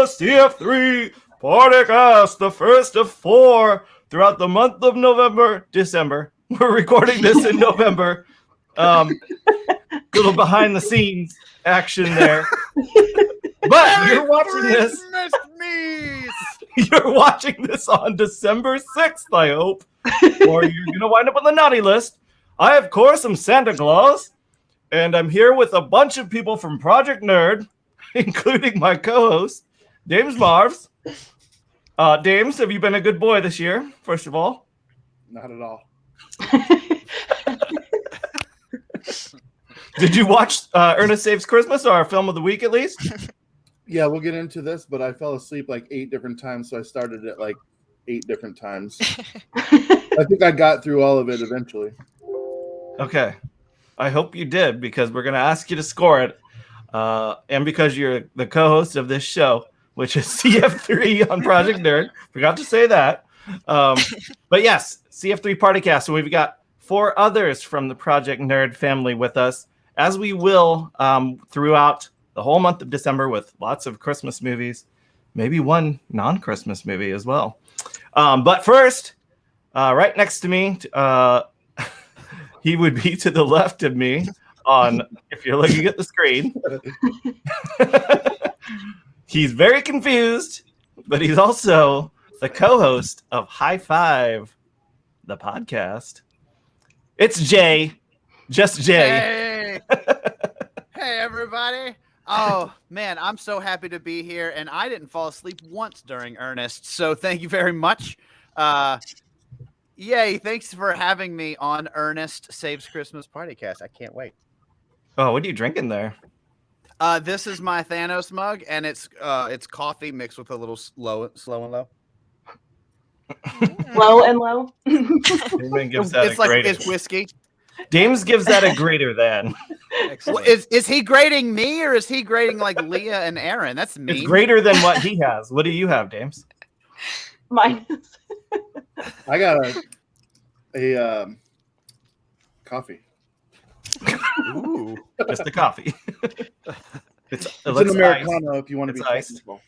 CF3 Partycast, the first of 4 throughout the month of December. We're recording this in November. Little behind the scenes action there. But you're watching this. You're watching this on December 6th, I hope. Or you're going to wind up on the naughty list. I, of course, am Santa Claus. And I'm here with a bunch of people from Project-Nerd, including my co-host, Dames Marvs. Dames, have you been a good boy this year, first of all? Not at all. Did you watch Ernest Saves Christmas, or our film of the week at least? Yeah, we'll get into this, but I fell asleep like 8 different times, so I started it like 8 different times. I think I got through all of it eventually. Okay. I hope you did, because we're going to ask you to score it. And because you're the co-host of this show, which is CF3 on Project-Nerd. Forgot to say that. But yes, CF3 Partycast. So we've got 4 others from the Project-Nerd family with us, as we will throughout the whole month of December with lots of Christmas movies, maybe one non-Christmas movie as well. But first, right next to me, he would be to the left of me on, if you're looking at the screen. He's very confused, but he's also the co-host of High Five, the podcast. It's Jay. Just Jay. Hey, everybody. Oh, man, I'm so happy to be here, and I didn't fall asleep once during Ernest, so thank you very much. Yay, thanks for having me on Ernest Saves Christmas Partycast. I can't wait. Oh, what are you drinking there? This is my Thanos mug, and it's coffee mixed with a little slow and low. Low and low? It's whiskey. Dames gives that a greater than. Well, is he grading me, or is he grading like Lea and Erin? That's me. It's greater than what he has. What do you have, Dames? Mine. I got a coffee. Ooh, just the coffee. It's an Americano if you want to be technical.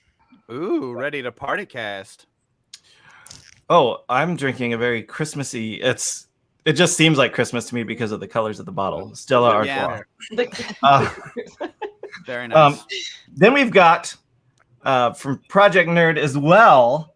Ooh, ready to partycast. Oh, I'm drinking a very Christmassy. It just seems like Christmas to me because of the colors of the bottle. Stella Artois. Yeah. Very nice. Then we've got from Project-Nerd as well.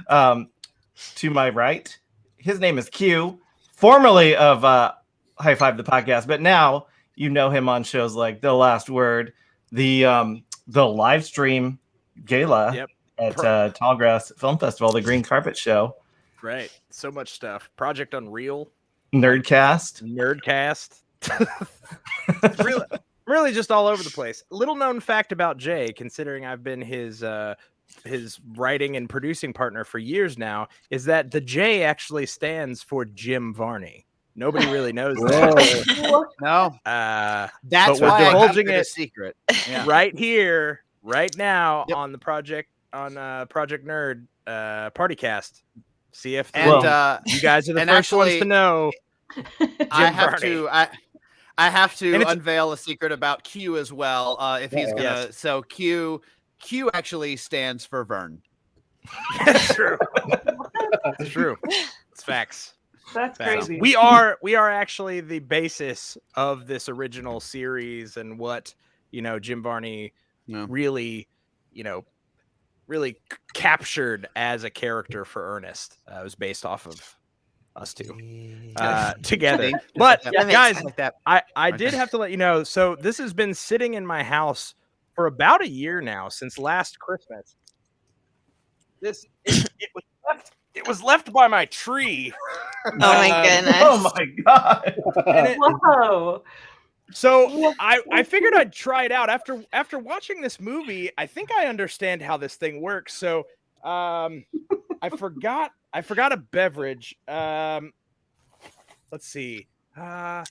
To my right, his name is Q, formerly of High Five the podcast, but now you know him on shows like The Last Word, the live stream gala at Tallgrass Film Festival, the Green Carpet Show. Right, so much stuff. Project Unreal, Nerdcast. really just all over the place. Little known fact about Jay, considering I've been his writing and producing partner for years now, is that the J actually stands for Jim Varney. Nobody really knows that. No. That's why we're divulging it it a secret. Yeah. right here, right now on the Project-Nerd Partycast. CF3. And you guys are the first ones to know. I have to unveil a secret about Q as well. If he's gonna, yes. So Q actually stands for Vern. That's true. It's true. It's facts. That's crazy. We are actually the basis of this original series, and what Jim Varney really captured as a character for Ernest. It was based off of us two together. But guys, like that. I did have to let you know. So this has been sitting in my house for about a year now, since last Christmas. It was left by my tree. Oh my goodness! Oh my god! Whoa! So I figured I'd try it out after watching this movie. I think I understand how this thing works. So I forgot a beverage. Let's see. I'm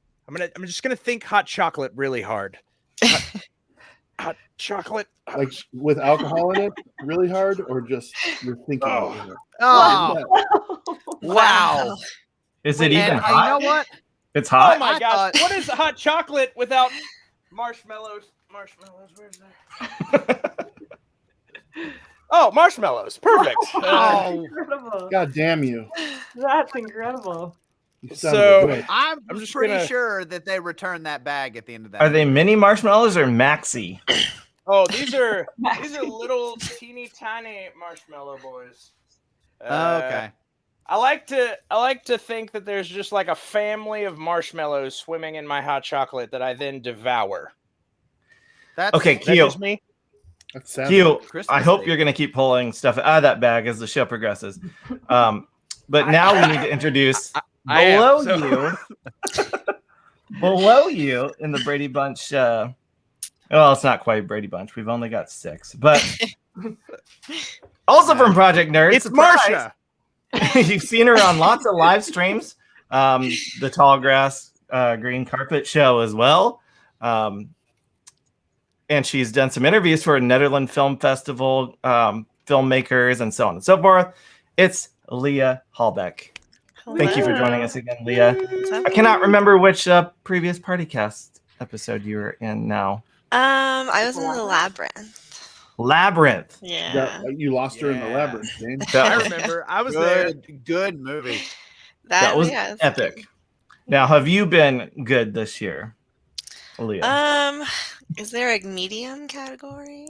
just gonna think hot chocolate really hard. Hot chocolate. Like with alcohol in it, really hard, or just you're thinking about it? Oh, wow! Is it even hot? You know what? It's hot. Oh my gosh! What is hot chocolate without marshmallows? marshmallows. Where's that? Oh, marshmallows. Perfect. Oh, incredible. God damn you. That's incredible. You son of a bitch. I'm just pretty gonna- sure that they returned that bag at the end of that. Are they mini marshmallows or maxi? Oh, these are little teeny tiny marshmallow boys. Okay. I like to think that there's just like a family of marshmallows swimming in my hot chocolate that I then devour. That's Okay, That's Q. just me. That's sad. Q, Christmas I hope Eve. you're going to keep pulling stuff out of that bag as the show progresses. But now we need to introduce I am, below so- you, below you in the Brady Bunch. Well, it's not quite Brady Bunch. We've only got 6, but also from Project Nerd. It's surprise! Marsha. You've seen her on lots of live streams, the Tall Grass Green Carpet show as well. And she's done some interviews for a Netherlands Film Festival, filmmakers, and so on and so forth. It's Lea Hahlbeck. Thank you for joining us again, Lea. I cannot remember which previous Partycast episode you were in now. I was in the labyrinth. Labyrinth. Yeah. You lost her in the Yeah. labyrinth, Dane. I remember. I was there. Good movie. That was yeah, it's epic. good. Now, have you been good this year, Lea? Is there a medium category?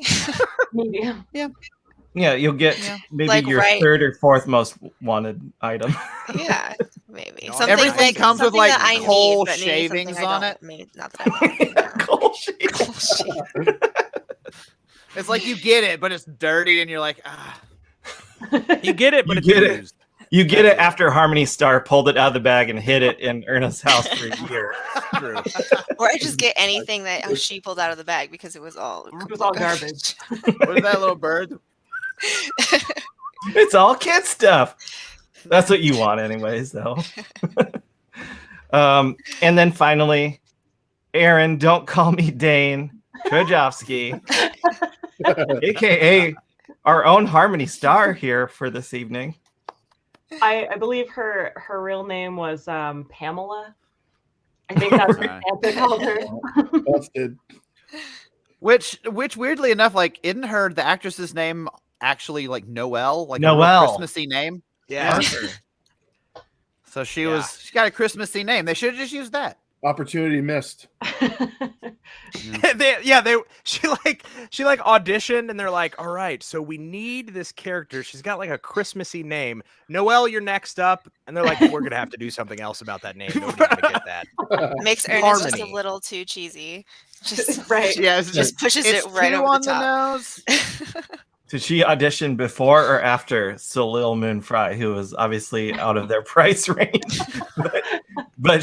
Medium. Yeah, you'll get Yeah. maybe Like, your right- 3rd or 4th most wanted item. Yeah, maybe. No, Something everything like- comes with, something like, that I need, coal but maybe shavings something I on don't- it. maybe not that I want, yeah. Cool shit. Coal shit. It's like you get it, but it's dirty, and you're like, ah. You get it, but You it's get it. used. You get it after Harmony Star pulled it out of the bag and hid it in Ernest's house for a year. True. Or I just get anything that she pulled out of the bag because it was all garbage. What is that little bird? It's all kid stuff. That's what you want, anyways, though. And then finally, Erin, don't call me Dane Trojovsky, aka our own Harmony Star here for this evening. I believe her real name was Pamela. I think that's what Santa called her. Busted. Which weirdly enough, like, isn't her the actress's name actually like Noelle? Like a real Noelle. Christmassy name. Yeah. So she got a Christmassy name. They should have just used that. Opportunity missed. She auditioned and they're like, all right, so we need this character. She's got like a Christmassy name. Noelle, you're next up. And they're like, we're gonna have to do something else about that name. Nobody's gonna get that. Makes Ernest just a Harmony. little too cheesy. Just Right. Yeah, it's just pushes it's it right too over on the the top. nose. Did she audition before or after Salil Moon Fry, who was obviously out of their price range? but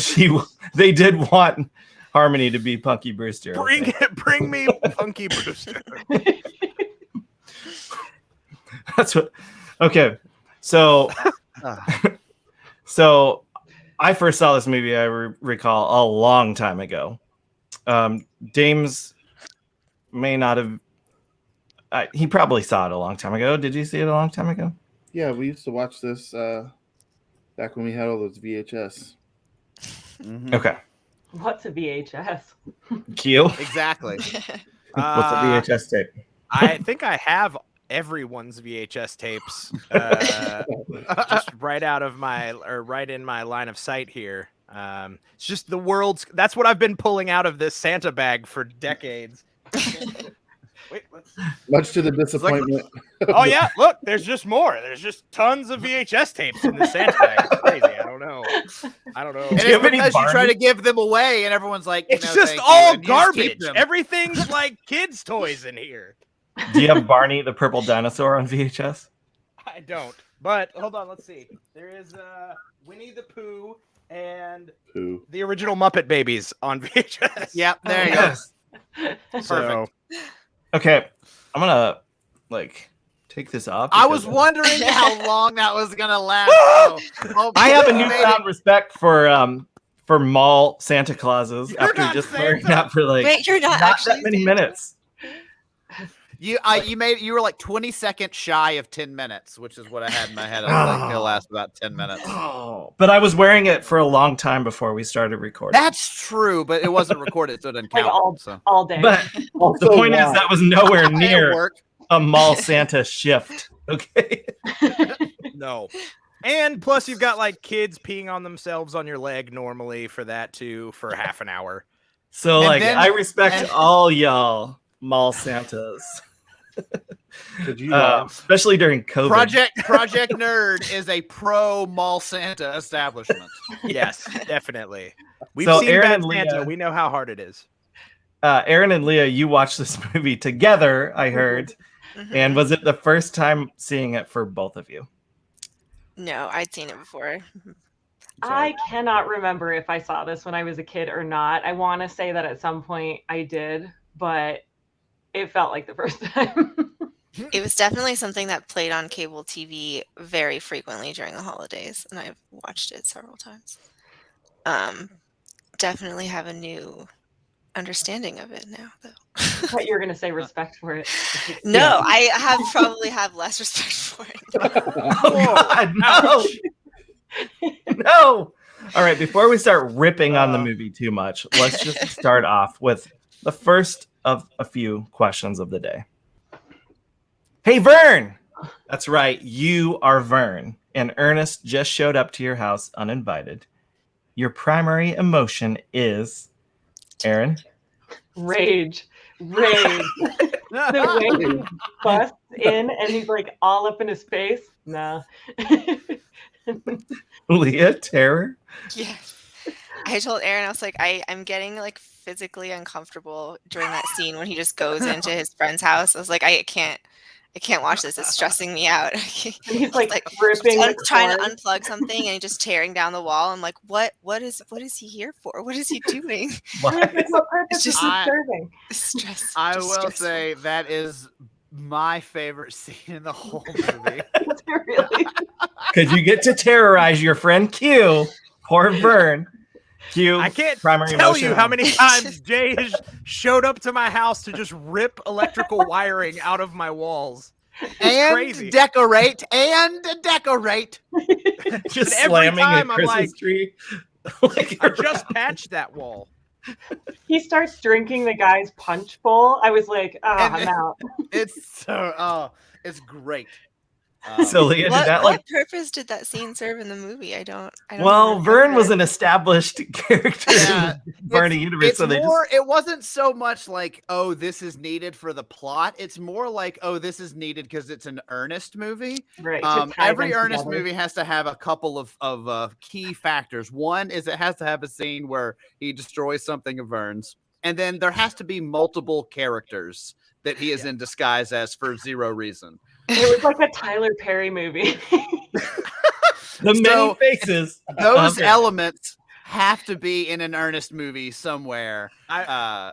they did want Harmony to be Punky Brewster. I think. Bring me Punky Brewster. That's what. Okay, so so I first saw this movie. I recall a long time ago. Dames may not have. He probably saw it a long time ago. Did you see it a long time ago? Yeah, we used to watch this back when we had all those VHS. Mhm. Okay, What's a VHS? Q. Exactly. What's a VHS tape? I think I have everyone's VHS tapes just right in my line of sight here. It's just the world's. That's what I've been pulling out of this Santa bag for decades. Wait, Much to the disappointment. oh yeah, look, there's just more. There's just tons of VHS tapes in the Santa bag. It's crazy. I don't know. And Do you it's have any because you try Barney? to give them away, and everyone's like, It's you know, just thank you, all and you just keep garbage. them. Everything's like kids' toys in here. Do you have Barney the Purple Dinosaur on VHS? I don't. But hold on, let's see. There is Winnie the Pooh and Pooh. the original Muppet Babies on VHS. Yep, there you go. So, Okay, I'm gonna take this off. I was because wondering how long that was gonna last. So, I have a maybe- newfound respect for mall Santa Clauses You're after not just wearing Santa. that for Wait, you're not not actually that many Santa? minutes. You were like 20 seconds shy of 10 minutes, which is what I had in my head. I was like, it'll last about 10 minutes. Oh, but I was wearing it for a long time before we started recording. That's true, but it wasn't recorded, so it didn't Like count. all day. But the point is that was nowhere near work. a mall Santa shift. Okay. No. And plus, you've got like kids peeing on themselves on your leg normally for that too for half an hour. So, like, I respect all y'all mall Santas. Especially during COVID. Project Nerd is a pro mall Santa establishment. Yes, definitely. We've So seen Erin Bad and Santa. Lea- We know how hard it is. Erin and Lea, you watched this movie together, I heard. And was it the first time seeing it for both of you? No, I'd seen it before. I cannot remember if I saw this when I was a kid or not. I want to say that at some point I did, but it felt like the first time. It was definitely something that played on cable TV very frequently during the holidays, and I've watched it several times. Definitely have a new understanding of it now, though. I thought you were going to say respect for it. No, I probably have less respect for it. Oh, God, no. No. All right, before we start ripping on the movie too much, let's just start off with the first of a few questions of the day. Hey, Vern. That's right. You are Vern, and Ernest just showed up to your house uninvited. Your primary emotion is, Erin? Rage. The way he busts in and he's like all up in his face. No. Lea, terror? Yeah. I told Erin, I was like, I'm getting like physically uncomfortable during that scene when he just goes into his friend's house. I was like, I can't watch this. It's stressing me out. And he's like ripping trying to unplug something and just tearing down the wall. I'm like, what is he here for? What is he doing? What purpose is he serving? Stress. I will say that is my favorite scene in the whole movie. Really? Because you get to terrorize your friend Q, poor Vern. Q, I can't primary tell emotion. you how many times Jay has showed up to my house to just rip electrical wiring out of my walls. And crazy. decorate. Just every slamming a time I'm Christmas like- tree. I just patched that wall. He starts drinking the guy's punch bowl. I was like, I'm out. It's it's great. So Lea, did that What purpose did that scene serve in the movie? I don't well, remember. Vern was an established character Yeah, in the Barney universe, It's so they more. It wasn't so much like, oh, this is needed for the plot. It's more like, oh, this is needed because it's an Ernest movie. Right. to tie Every them Ernest together. movie has to have a couple of key factors. One is it has to have a scene where he destroys something of Vern's, and then there has to be multiple characters that he is in disguise as for zero reason. It was like a Tyler Perry movie. the many So, faces. Those Okay. elements have to be in an Ernest movie somewhere,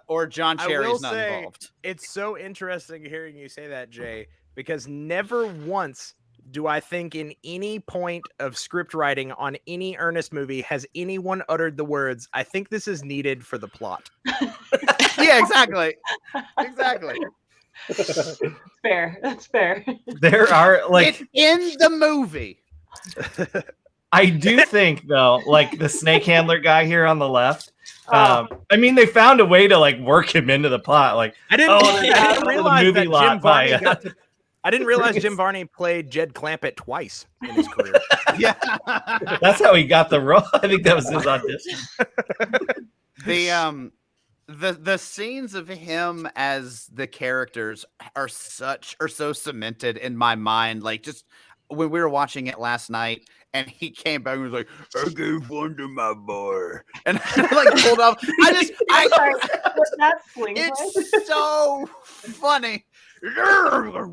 or John I will Cherry's not say, involved. It's so interesting hearing you say that, Jay, because never once do I think in any point of script writing on any Ernest movie has anyone uttered the words, I think this is needed for the plot. Yeah, exactly. Exactly. That's fair. There are It's in the movie. I do think though, like the snake handler guy here on the left. Oh. I mean, they found a way to like work him into the plot. Like, I didn't the realize movie that lot Jim Varney by, got to, I didn't realize Jim Varney played Jed Clampett twice in his career. Yeah. that's how he got the role. I think that was his audition. The scenes of him as the characters are so cemented in my mind. Like, just when we were watching it last night and he came back and was like, I gave one to my boy. And I like pulled off. Was that sling play? It's so funny. I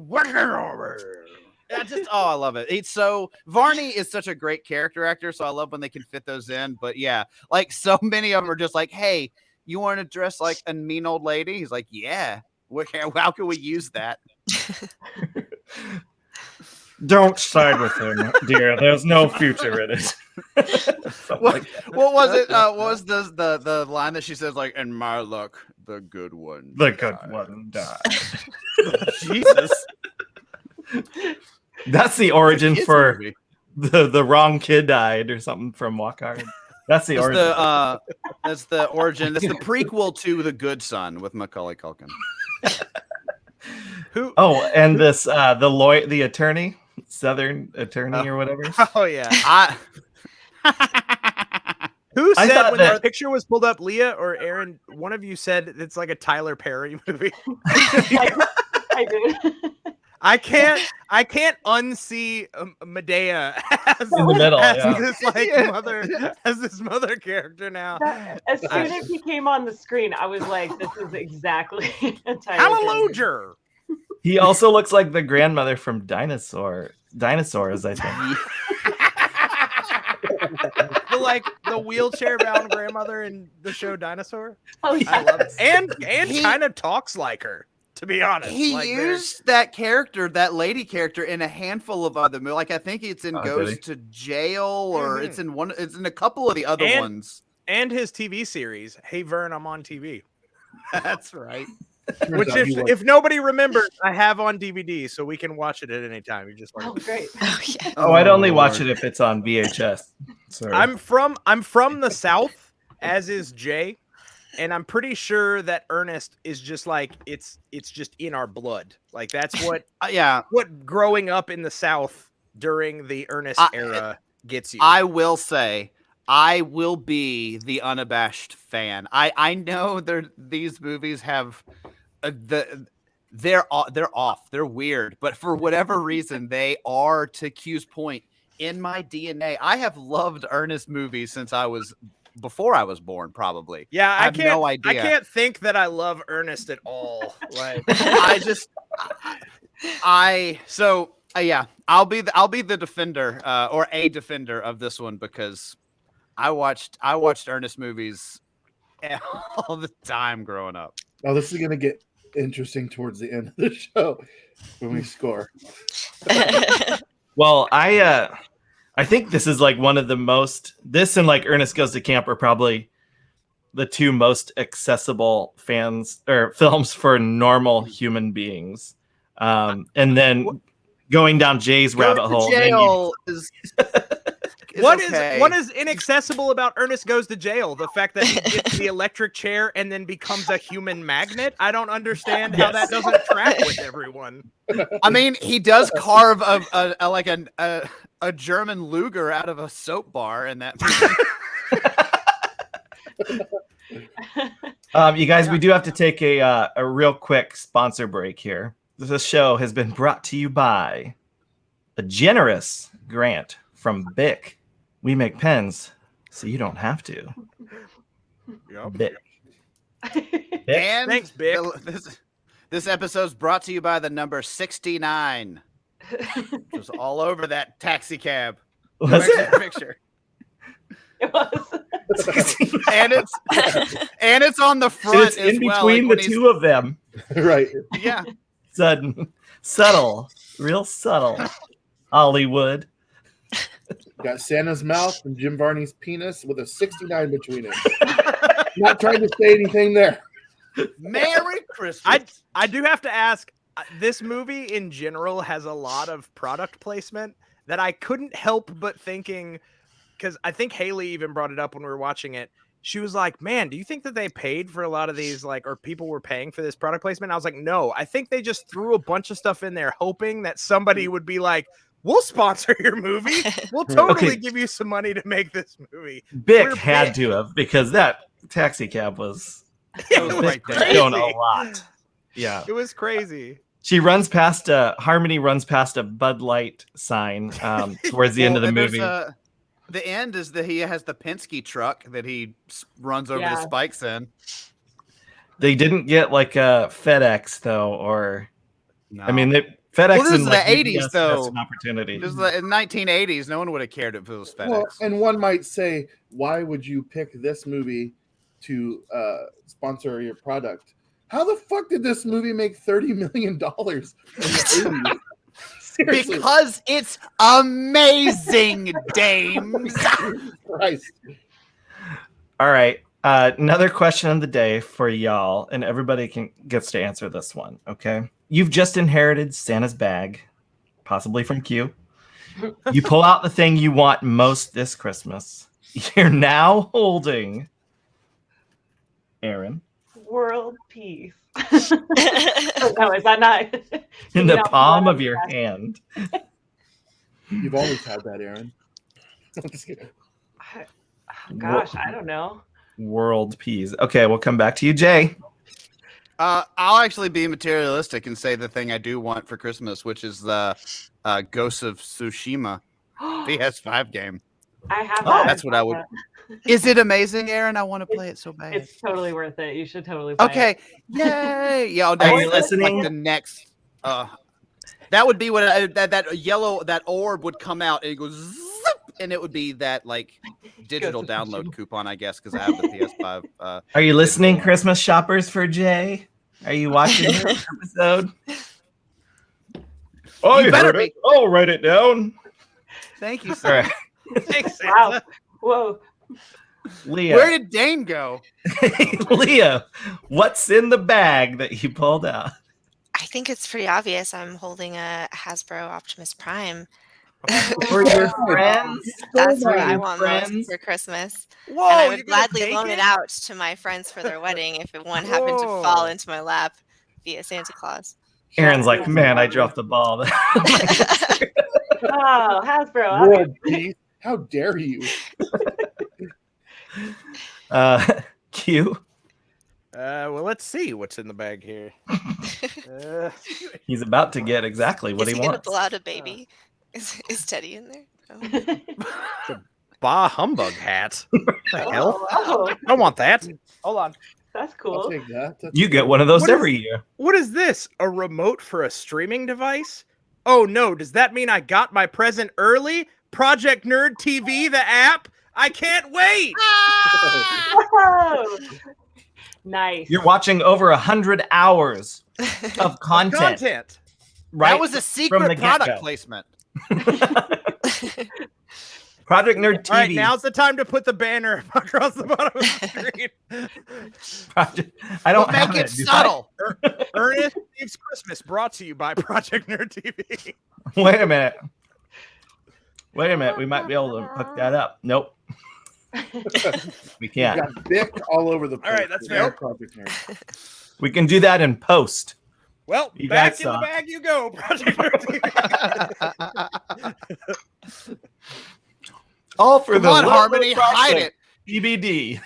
love it. It's so Varney is such a great character actor, so I love when they can fit those in. But yeah, like so many of them are just like, hey, you want to dress like a mean old lady? He's like, yeah. How can we use that? Don't side with him, dear. There's no future in it. What was it? What was the line that she says? Like, in my luck, the good one. The good one died. Jesus. That's the origin Kids for movie. the wrong kid died or something from Walk Hard. That's the origin. That's the origin. That's the prequel to The Good Son with Macaulay Culkin. Who? Oh, and this the attorney, Southern attorney or whatever. Oh yeah. Who I said thought when that- that picture was pulled up, Leah or Aaron? One of you said it's like a Tyler Perry movie. I did. I can't unsee Medea as, In the middle, as yeah. this mother character now. As soon as he came on the screen, I was like, "This is exactly a Tyler Perry." Hallelujah. He also looks like the grandmother from Dinosaurs, I think. the wheelchair bound grandmother in the show Dinosaur. Oh I yeah. love it. And kind of talks like her, to be honest. He Like, used that character, that lady character, in a handful of other movies. Like I think it's in Oh, Goes did he? to Jail, or Mhm. it's in a couple of the other ones. and his TV series, Hey Vern, I'm on TV. That's right. Which, if nobody remembers, I have on DVD, so we can watch it at any time. You just Oh great. Oh yeah. Oh, I'd only watch it if it's on VHS. Sorry. I'm from the South, as is Jay, and I'm pretty sure that Ernest is just like it's just in our blood. Like that's what Yeah, what growing up in the South during the Ernest era gets you. I will say, I will be the unabashed fan. I know these movies have they're off, they're weird, but for whatever reason, they are, to Q's point, in my DNA. I have loved Ernest movies since before I was born, probably. Yeah, I have no idea. I can't think that I love Ernest at all. Like, yeah, I'll be the defender, or a defender of this one, because I watched Ernest movies all the time growing up. Oh, this is gonna get interesting towards the end of the show when we score. Well, I think this is like one of the most. This and like Ernest Goes to Camp are probably the two most accessible films for normal human beings. And then going down Jay's rabbit hole. Jail is What okay. is inaccessible about Ernest Goes to Jail? The fact that he gets the electric chair and then becomes a human magnet? I don't understand how that doesn't track with everyone. I mean, he does carve a German Luger out of a soap bar in that movie. You guys, we do have to take a real quick sponsor break here. This show has been brought to you by a generous grant from Bic. We make pens so you don't have to. Yep. Bic. And Thanks, Bic. This episode's brought to you by the number 69. Just all over that taxi cab. Was it? Picture. It was. and it's on the And front it's as in well. between like the when two of them. Right. Yeah. Subtle, real subtle. Hollywood. Got Santa's mouth and Jim Varney's penis with a 69 between it. Not trying to say anything there. Merry Christmas. I do have to ask, this movie in general has a lot of product placement that I couldn't help but thinking, because I think Haley even brought it up when we were watching it. She was like, man, do you think that they paid for a lot of these, like, or people were paying for this product placement? I was like, no, I think they just threw a bunch of stuff in there hoping that somebody would be like, we'll sponsor your movie. We'll totally give you some money to make this movie. Bic had to have, because that taxi cab was right there. doing a lot. Yeah. It was crazy. She runs past Harmony runs past a Bud Light sign towards the end of the and movie. The end is that he has the Penske truck that he runs over the spikes in. They didn't get like a FedEx though, or No. I mean, FedEx Well, this in is like, the 80s UPS though. That's an opportunity. This is in 1980s. No one would have cared if it was FedEx. Well, and one might say, why would you pick this movie to sponsor your product? How the fuck did this movie make $30 million in the 80s? Seriously. Because it's amazing, dames. Christ. All right. Another question of the day for y'all, and everybody gets to answer this one. Okay. You've just inherited Santa's bag, possibly from Q. You pull out the thing you want most this Christmas. You're now holding Erin World peace. No, is that not in the palm of your hand. You've always had that, Erin. I'm just kidding. Gosh, I don't know. World peas. Okay, we'll come back to you, Jay. I'll actually be materialistic and say the thing I do want for Christmas, which is the Ghost of Tsushima PS5 game. I have Oh, that. That's what I would. Is it amazing, Erin? I want to play it so bad. It's totally worth it. You should totally play Okay. it. Yay! Yeah, Are you listening? Like the next. That would be what that yellow orb would come out and it goes zip, and it would be that like digital download coupon, I guess, because I have the PS5. Are you listening, Christmas shoppers for Jay? Are you watching this episode? Oh, You better be. I'll write it down. Thank you, All sir. right. Thanks, Wow. Santa. Whoa. Leah. Where did Dane go? Leah, what's in the bag that you pulled out? I think it's pretty obvious. I'm holding a Hasbro Optimus Prime. For your friends? That's what Your I want friends? most for Christmas. Whoa, And I you're would gonna gladly take loan it out to my friends for their wedding if one happened to fall into my lap via Santa Claus. Erin's like, man, I dropped the ball. Oh, Hasbro. World peace. How dare you? Q. Well, let's see what's in the bag here. He's about to get exactly what Is he he gonna wants. pull out a baby? Is Teddy in there? Oh. Bah humbug hat. What the hell? Oh, I don't want that. Hold on. that's I'll cool. take that. That's You get one of those What is- every year. What is this? A remote for a streaming device? Oh no, does that mean I got my present early? Project-Nerd TV, the app? I can't wait! Whoa. Nice. You're watching over 100 hours of content. Right? That was a from secret the product get-go. placement. Project-Nerd TV. All right, now's the time to put the banner across the bottom of the screen. I don't We'll have make it do I? subtle. Ernest Saves Christmas, brought to you by Project-Nerd TV. Wait a minute. We might be able to hook that up. Nope. We You can't. got Bic all over the place. All right, that's with fair. that Project Nerd. We can do that in post. Well, You back guys in the suck. bag you go, Project-Nerd TV. All for Come the on, love Harmony, of hide Project it. BBD.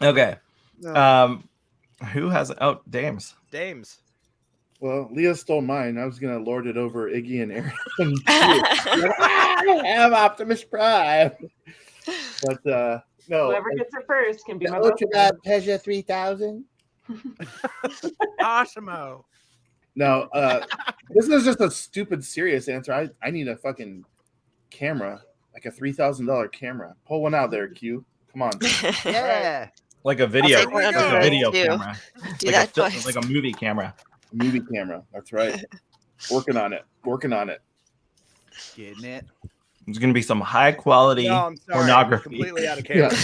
Okay. Who has? Oh, Dames. Dames. Well, Leah stole mine. I was gonna lord it over Iggy and Aaron. I have Optimus Prime. But no. Whoever gets it first can be my Ultra best Pleasure 3000. Awesome-o. No, this is just a stupid serious answer. I need a fucking camera, like a $3,000 camera. Pull one out there, Q. Come on. Yeah. Like a video. take one Like of a those video too. camera. Do Like that a, twice. like a movie camera. Movie camera. That's right. Working on it. Getting it. There's going to be some high quality No, I'm sorry. pornography Completely out of Yeah. camera.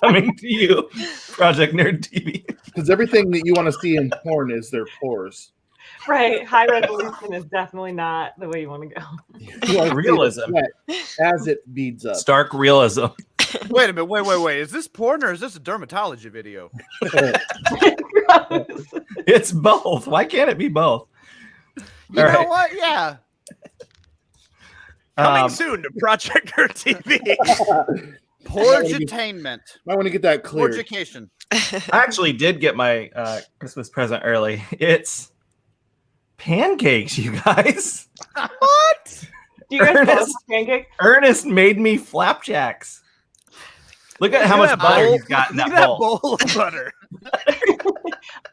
coming to you, Project Nerd TV. Because everything that you want to see in porn is their pores. Right. High resolution is definitely not the way you want to go. You wanna see the Realism. sweat as it beads up. Stark realism. Wait a minute. Wait. Is this porn or is this a dermatology video? Gross. It's both. Why can't it be both? You All know right. what? Yeah. Coming soon to Project-Nerd TV. Porgetainment. Might want to get that cleared. Porgication. I actually did get my Christmas present early. It's pancakes, you guys. What? Do you guys Ernest. love pancakes? Ernest made me flapjacks. Look at how Look much at that butter bowl. he's got in Look that at that bowl. bowl of butter.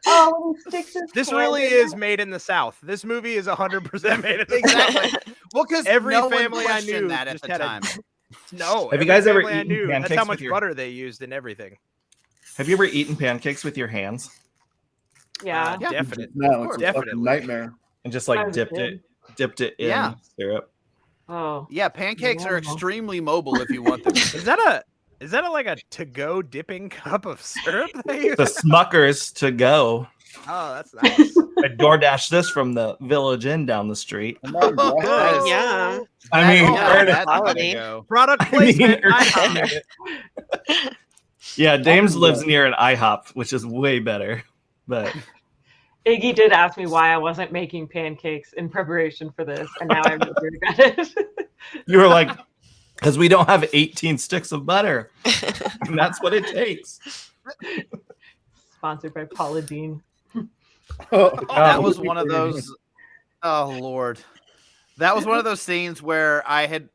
Oh, he sticks his This hand really in is there. made in the South. This movie is 100% made in the Exactly. South. Well, because Every no family one I questioned knew that at just the had a- time. No. Have you every guys ever family I eaten knew, That's pancakes how with much your- butter they used in everything. Have you ever eaten pancakes with your hands Yeah. Yeah. Definitely. No, it's a Definitely. fucking nightmare. and just I like was a dipped it in Yeah. syrup? Oh. Yeah, pancakes are Yeah. extremely mobile if you want them. Is that Is that like a to-go dipping cup of syrup? The Smuckers to go. Oh, that's nice. I DoorDash this from the Village Inn down the street. That is- Yeah. I mean, that- Ernest, that's gotta quality. go. Product I mean, placement. Ernest- yeah, Dames lives near an IHOP, which is way better. But Iggy did ask me why I wasn't making pancakes in preparation for this, and now I really regret it. you were like, because we don't have 18 sticks of butter. And that's what it takes. Sponsored by Paula Dean. That was one of those. Oh Lord, that was one of those scenes where I had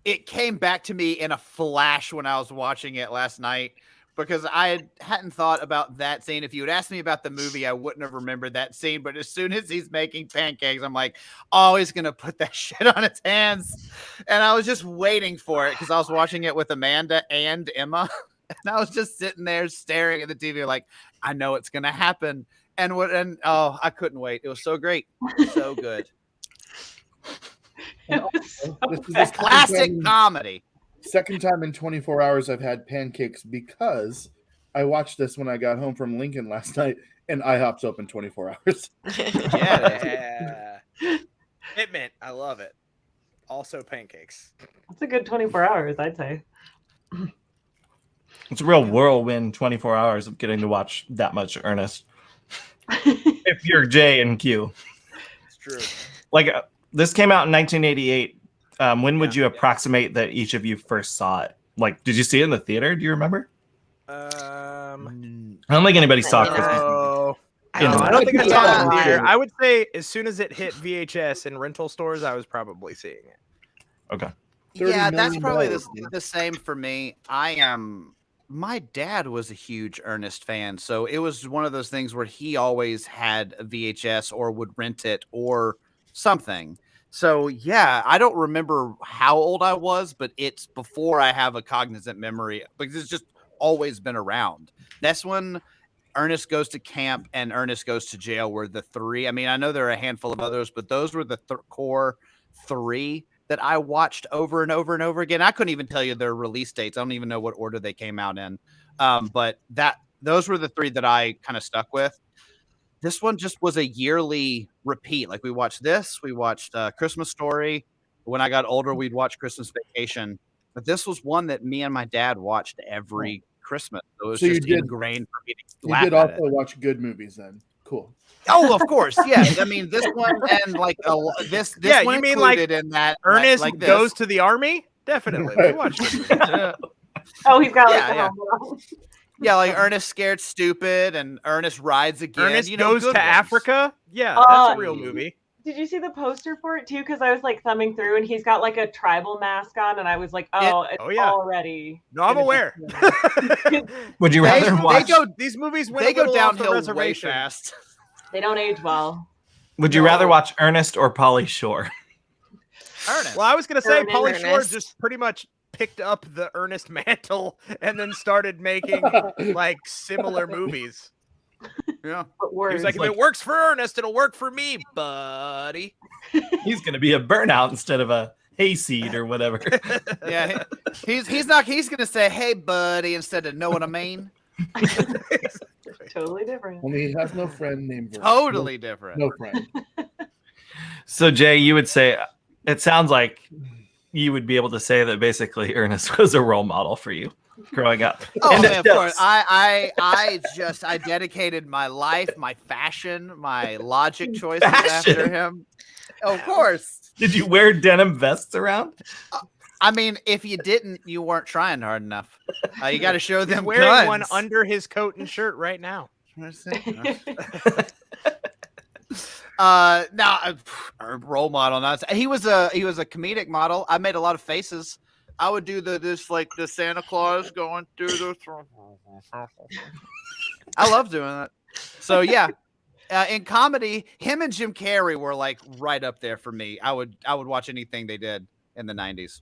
it came back to me in a flash when I was watching it last night because I hadn't thought about that scene. If you had asked me about the movie, I wouldn't have remembered that scene. But as soon as he's making pancakes, I'm like, oh, he's gonna put that shit on his hands, and I was just waiting for it because I was watching it with Amanda and Emma, and I was just sitting there staring at the TV like, I know it's gonna happen. And I couldn't wait. It was so great. So good. This is the It's classic comedy. second time in 24 hours I've had pancakes because I watched this when I got home from Lincoln last night, and IHOP's open 24 hours. Yeah. Commitment. I love it. Also pancakes. It's a good 24 hours, I'd say. It's a real whirlwind 24 hours of getting to watch that much Ernest. If you're J and Q. It's true. Like, this came out in 1988. When would you approximate that each of you first saw it? Like, did you see it in the theater? Do you remember? I don't think anybody saw Christmas. Oh, You know, I don't think I saw it in the Yeah. theater. I would say as soon as it hit VHS in rental stores, I was probably seeing it. Okay. Yeah, that's $30 probably million, the same for me. My dad was a huge Ernest fan, so it was one of those things where he always had a VHS or would rent it or something. So yeah, I don't remember how old I was, but it's before I have a cognizant memory because it's just always been around. That's when Ernest Goes to Camp and Ernest Goes to Jail were the three. I mean, I know there are a handful of others, but those were the core three that I watched over and over and over again. I couldn't even tell you their release dates. I don't even know what order they came out in. But those were the three that I kind of stuck with. This one just was a yearly repeat. Like we watched this, we watched Christmas Story. When I got older, we'd watch Christmas Vacation. But this was one that me and my dad watched every Christmas. So it was So you just did- ingrained for me to You laugh did at also it. watch good movies then. Cool. Oh, of course, yeah. I mean, this one and like this Yeah, one you mean like included in that Ernest like this. Goes to the Army? Definitely. We watched it. Yeah. Oh, he's got like Yeah, the yeah. helmet. Yeah, like Ernest Scared Stupid and Ernest Rides Again. Ernest you know, Goes to good ones. Africa? Yeah, Oh, that's a real movie. Did you see the poster for it too? Because I was like thumbing through, and he's got like a tribal mask on, and I was like, oh, it's oh, yeah. already. No, I'm gonna be aware. good. Would you rather watch? These movies went They a go little off the downhill way reservation. fast. They don't age well. Would you No. rather watch Ernest or Pauly Shore? Ernest. Well, I was gonna say Ernest. Pauly Shore Ernest. just pretty much picked up the Ernest mantle and then started making like similar movies. Yeah. But He worse. was like, if it works for Ernest, it'll work for me, buddy. He's going to be a burnout instead of a hayseed or whatever. Yeah. He's gonna say, hey buddy, instead of know what I mean. Totally different. Only he has no friend named Vern. Totally different. No friend. So, Jay, you would say, it sounds like you would be able to say that basically Ernest was a role model for you growing up. Oh, And man, it of does. course. I dedicated my life, my fashion, my logic choices after Fashion? him. Of course. Did you wear denim vests around? I mean, if you didn't, you weren't trying hard enough. You got to show He's them wearing guns. one under his coat and shirt right now. Now role model. Not he was a comedic model. I made a lot of faces. I would do the Santa Claus going through the. I love doing that. So yeah, in comedy, him and Jim Carrey were like right up there for me. I would watch anything they did in the 90s.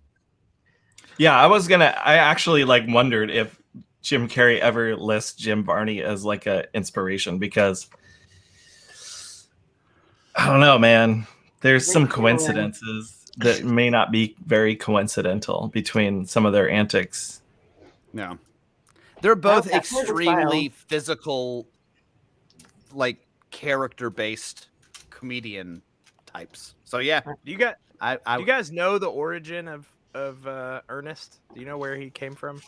Yeah, I actually like wondered if Jim Carrey ever lists Jim Varney as like a inspiration because I don't know, man. There's some coincidences that may not be very coincidental between some of their antics. No. They're both that's more the extremely physical, like character-based comedian types. So yeah, Do you got? I Do you guys know the origin of Ernest? Do you know where he came from?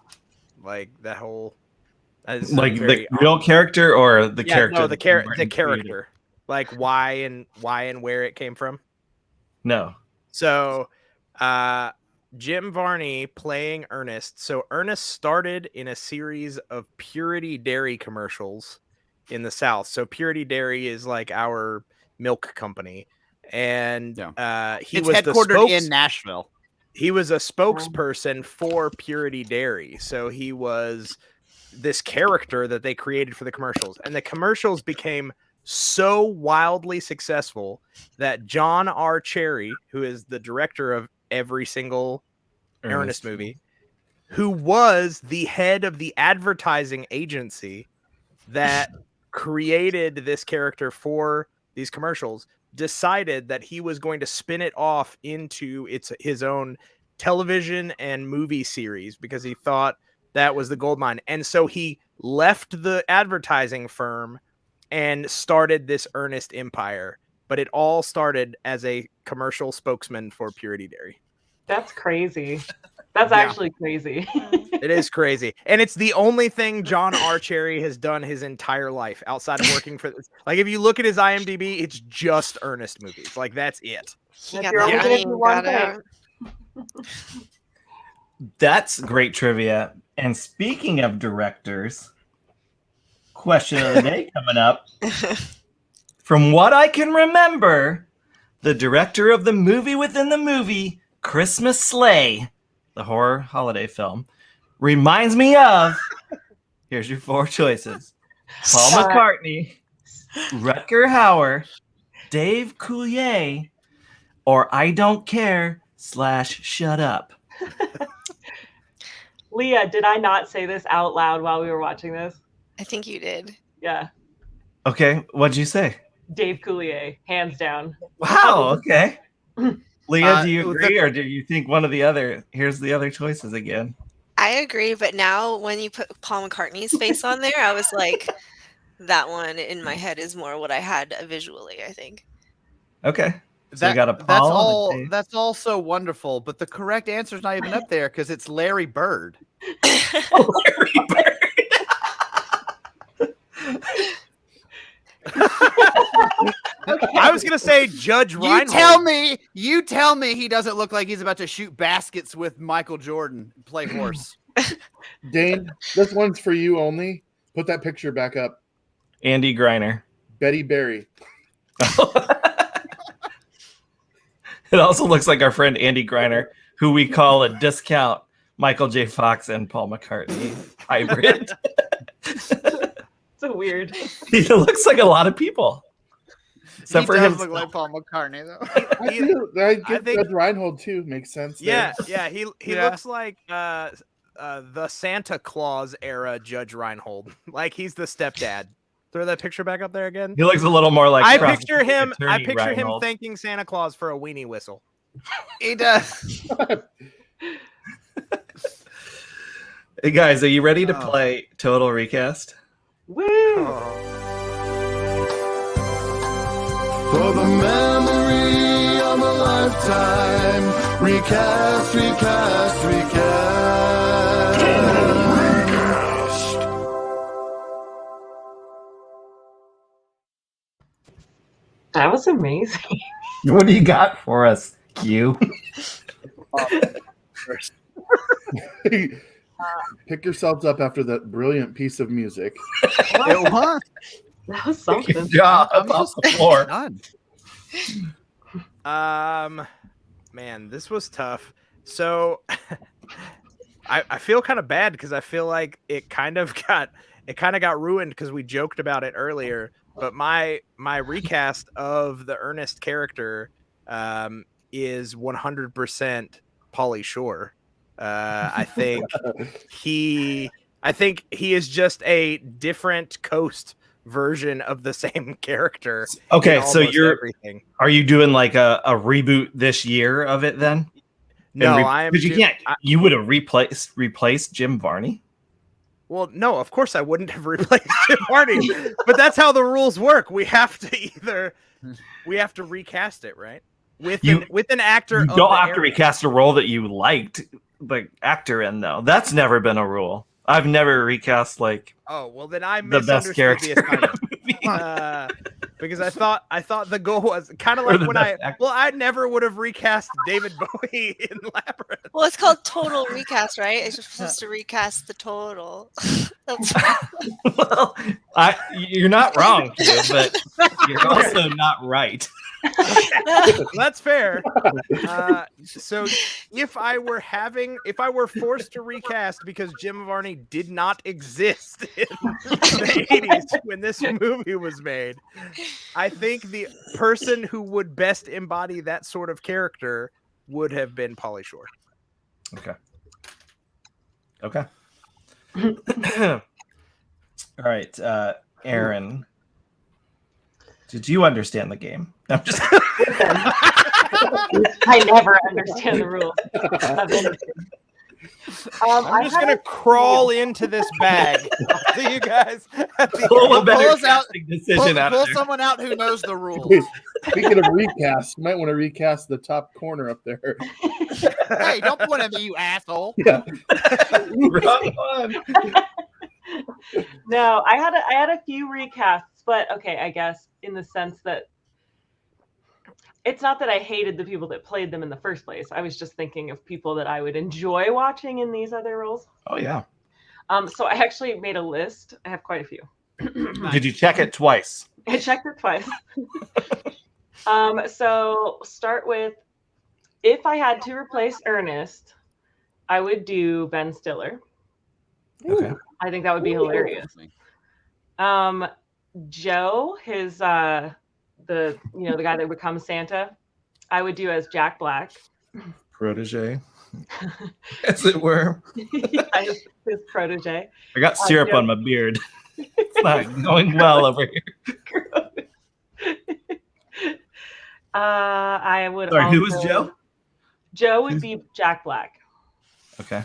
Like that whole, Like the real character or the character? No, the Martin character. created? Like why and where it came from. No. So, Jim Varney playing Ernest. So Ernest started in a series of Purity Dairy commercials in the South. So Purity Dairy is like our milk company, and he was headquartered in Nashville. He was a spokesperson for Purity Dairy. So he was this character that they created for the commercials, and the commercials became so wildly successful that John R. Cherry, who is the director of every single Ernest movie, who was the head of the advertising agency that created this character for these commercials, decided that he was going to spin it off into his own television and movie series because he thought that was the gold mine. And so he left the advertising firm and started this Ernest empire. But it all started as a commercial spokesman for Purity Dairy. That's crazy. That's actually crazy. It is crazy. And it's the only thing John R. Cherry has done his entire life outside of working for this. Like, if you look at his IMDb, it's just Ernest movies. Like, that's it. That's great trivia. And speaking of directors, question of the day coming up. From what I can remember, the director of the movie within the movie, Christmas Sleigh, the horror holiday film, reminds me of, here's your 4 choices: Paul McCartney, Rutger Hauer, Dave Coulier, or I Don't Care / Shut Up. Leah, did I not say this out loud while we were watching this? I think you did. Yeah. Okay, what'd you say? Dave Coulier, hands down. Wow, okay. Leah, do you agree, or do you think one of the other? Here's the other choices again. I agree, but now when you put Paul McCartney's face on there, I was like, that one in my head is more what I had visually, I think. Okay. So we got a Paul. That's all so wonderful, but the correct answer is not even up there because it's Larry Bird. Larry Bird. I was gonna say Judge Reinhold. You tell me he doesn't look like he's about to shoot baskets with Michael Jordan, play horse. Dane, this one's for you only. Put that picture back up. Andy Griner. Betty Barry. It also looks like our friend Andy Griner, who we call a discount Michael J. Fox and Paul McCartney hybrid. So weird. He looks like a lot of people. Except for him. Look like Paul McCartney, though. I think Judge Reinhold too makes sense. Yeah, he looks like the Santa Claus era Judge Reinhold. Like he's the stepdad. Throw that picture back up there again. He looks a little more like. I picture him Reinhold. thanking Santa Claus for a weenie whistle. He does. Hey guys, are you ready to play Total Recast? Woo! For the memory of a lifetime, recast. That was amazing. What do you got for us, Q? Pick yourselves up after that brilliant piece of music. It was. That was something. Good job. I'm Off the floor. Done. Man, this was tough. So I feel kind of bad because I feel like it kind of got ruined because we joked about it earlier. But my recast of the Ernest character is 100% Pauly Shore. I think he is just a different coast version of the same character. Okay, so are you doing like a reboot this year of it then? No, I am. Because you can't. You would have replaced Jim Varney. Well, no, of course I wouldn't have replaced Jim Varney, but that's how the rules work. We have to recast it, right? With an actor. You don't have to recast a role that you liked the actor in, though. That's never been a rule. I've never recast like. Oh well, then I the best misunderstood character. the assignment. Because I thought the goal was kind of like when I never would have recast David Bowie in Labyrinth. Well, it's called total recast, right? It's just supposed to recast the total. That's Well, you're not wrong, Q, but you're also not right. That's fair. So if I were forced to recast because Jim Varney did not exist in the 80s when this movie was made, I think the person who would best embody that sort of character would have been Pauly Shore. Okay. All right, Erin. Did you understand the game? I'm just. I never understand the rules. I'm just gonna crawl into this bag. I'll see you guys at the Pull a end. better Pull out- casting decision out Pull there. someone out who knows the rules. Speaking of recast, you might want to recast the top corner up there. Hey, don't point at me, you asshole. Yeah. Wrong one. No, I had a few recasts, but okay, I guess in the sense that it's not that I hated the people that played them in the first place. I was just thinking of people that I would enjoy watching in these other roles. Oh yeah. So I actually made a list. I have quite a few. Did you check it twice? I checked it twice. So start with, if I had to replace Ernest, I would do Ben Stiller. Okay. I think that would be hilarious. Joe, his the guy that becomes Santa, I would do as Jack Black. Protege, as it were. Yeah, his protege. I got syrup Joe. on my beard. It's not going well over here. I would. Sorry, also, who was Joe? Joe would be Jack Black. Okay.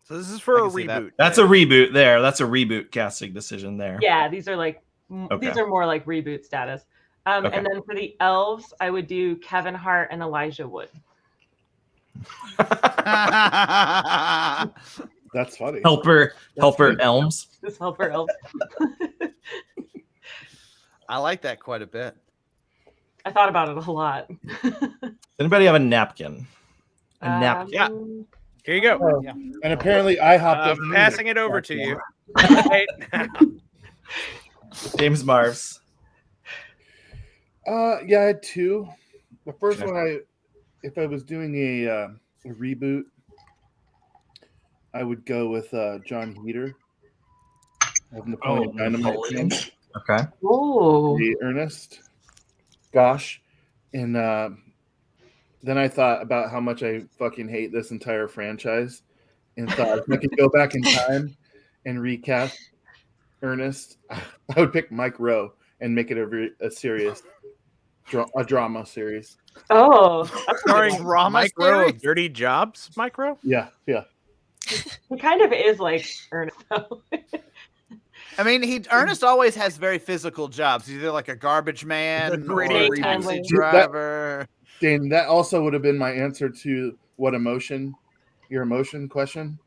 So this is for I a can see that. reboot. That's a reboot there. That's a reboot casting decision there. Yeah, these are like Okay. these are more like reboot status. Okay. And then for the elves, I would do Kevin Hart and Elijah Wood. That's funny. Helper Elms. This helper elves. I like that quite a bit. I thought about it a lot. Anybody have a napkin? A napkin. Yeah. Here you go. Oh, and apparently I hopped up. I'm passing it over to you. Right now. James Marvs. Yeah, I had two. The first Okay. one, if I was doing a reboot, I would go with John Heater of Napoleon Dynamite. Napoleon. fame, Okay. Oh, the Ernest. Gosh, and then I thought about how much I fucking hate this entire franchise, and thought if I could go back in time and recast Ernest, I would pick Mike Rowe and make it a serious drama series. oh, Starring Drama Micro series? of Dirty Jobs. Micro. Yeah. he kind of is like Ernest though. I mean, Ernest always has very physical jobs. He's either like a garbage man The or gritty a taxi type. driver. Dane, that also would have been my answer to your emotion question.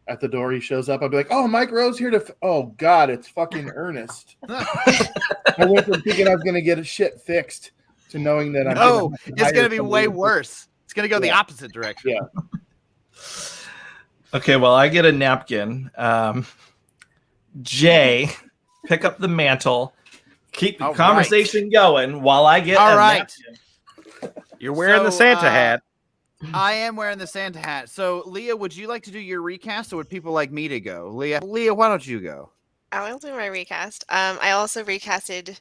At the door, he shows up. I'd be like, "Oh, Mike Rowe's here to." Oh God, it's fucking Ernest. I went from thinking I was gonna get a shit fixed to knowing that I'm. No, gonna have it's hire going to be way somebody. worse. It's going to go the Yeah. opposite direction. Yeah. Okay, well, I get a napkin. Jay, pick up the mantle. Keep the All conversation going while I get All a right. napkin. You're wearing the So, Santa hat. I am wearing the Santa hat. So, Lea, would you like to do your recast, or would people like me to go? Lea, why don't you go? I will do my recast. I also recasted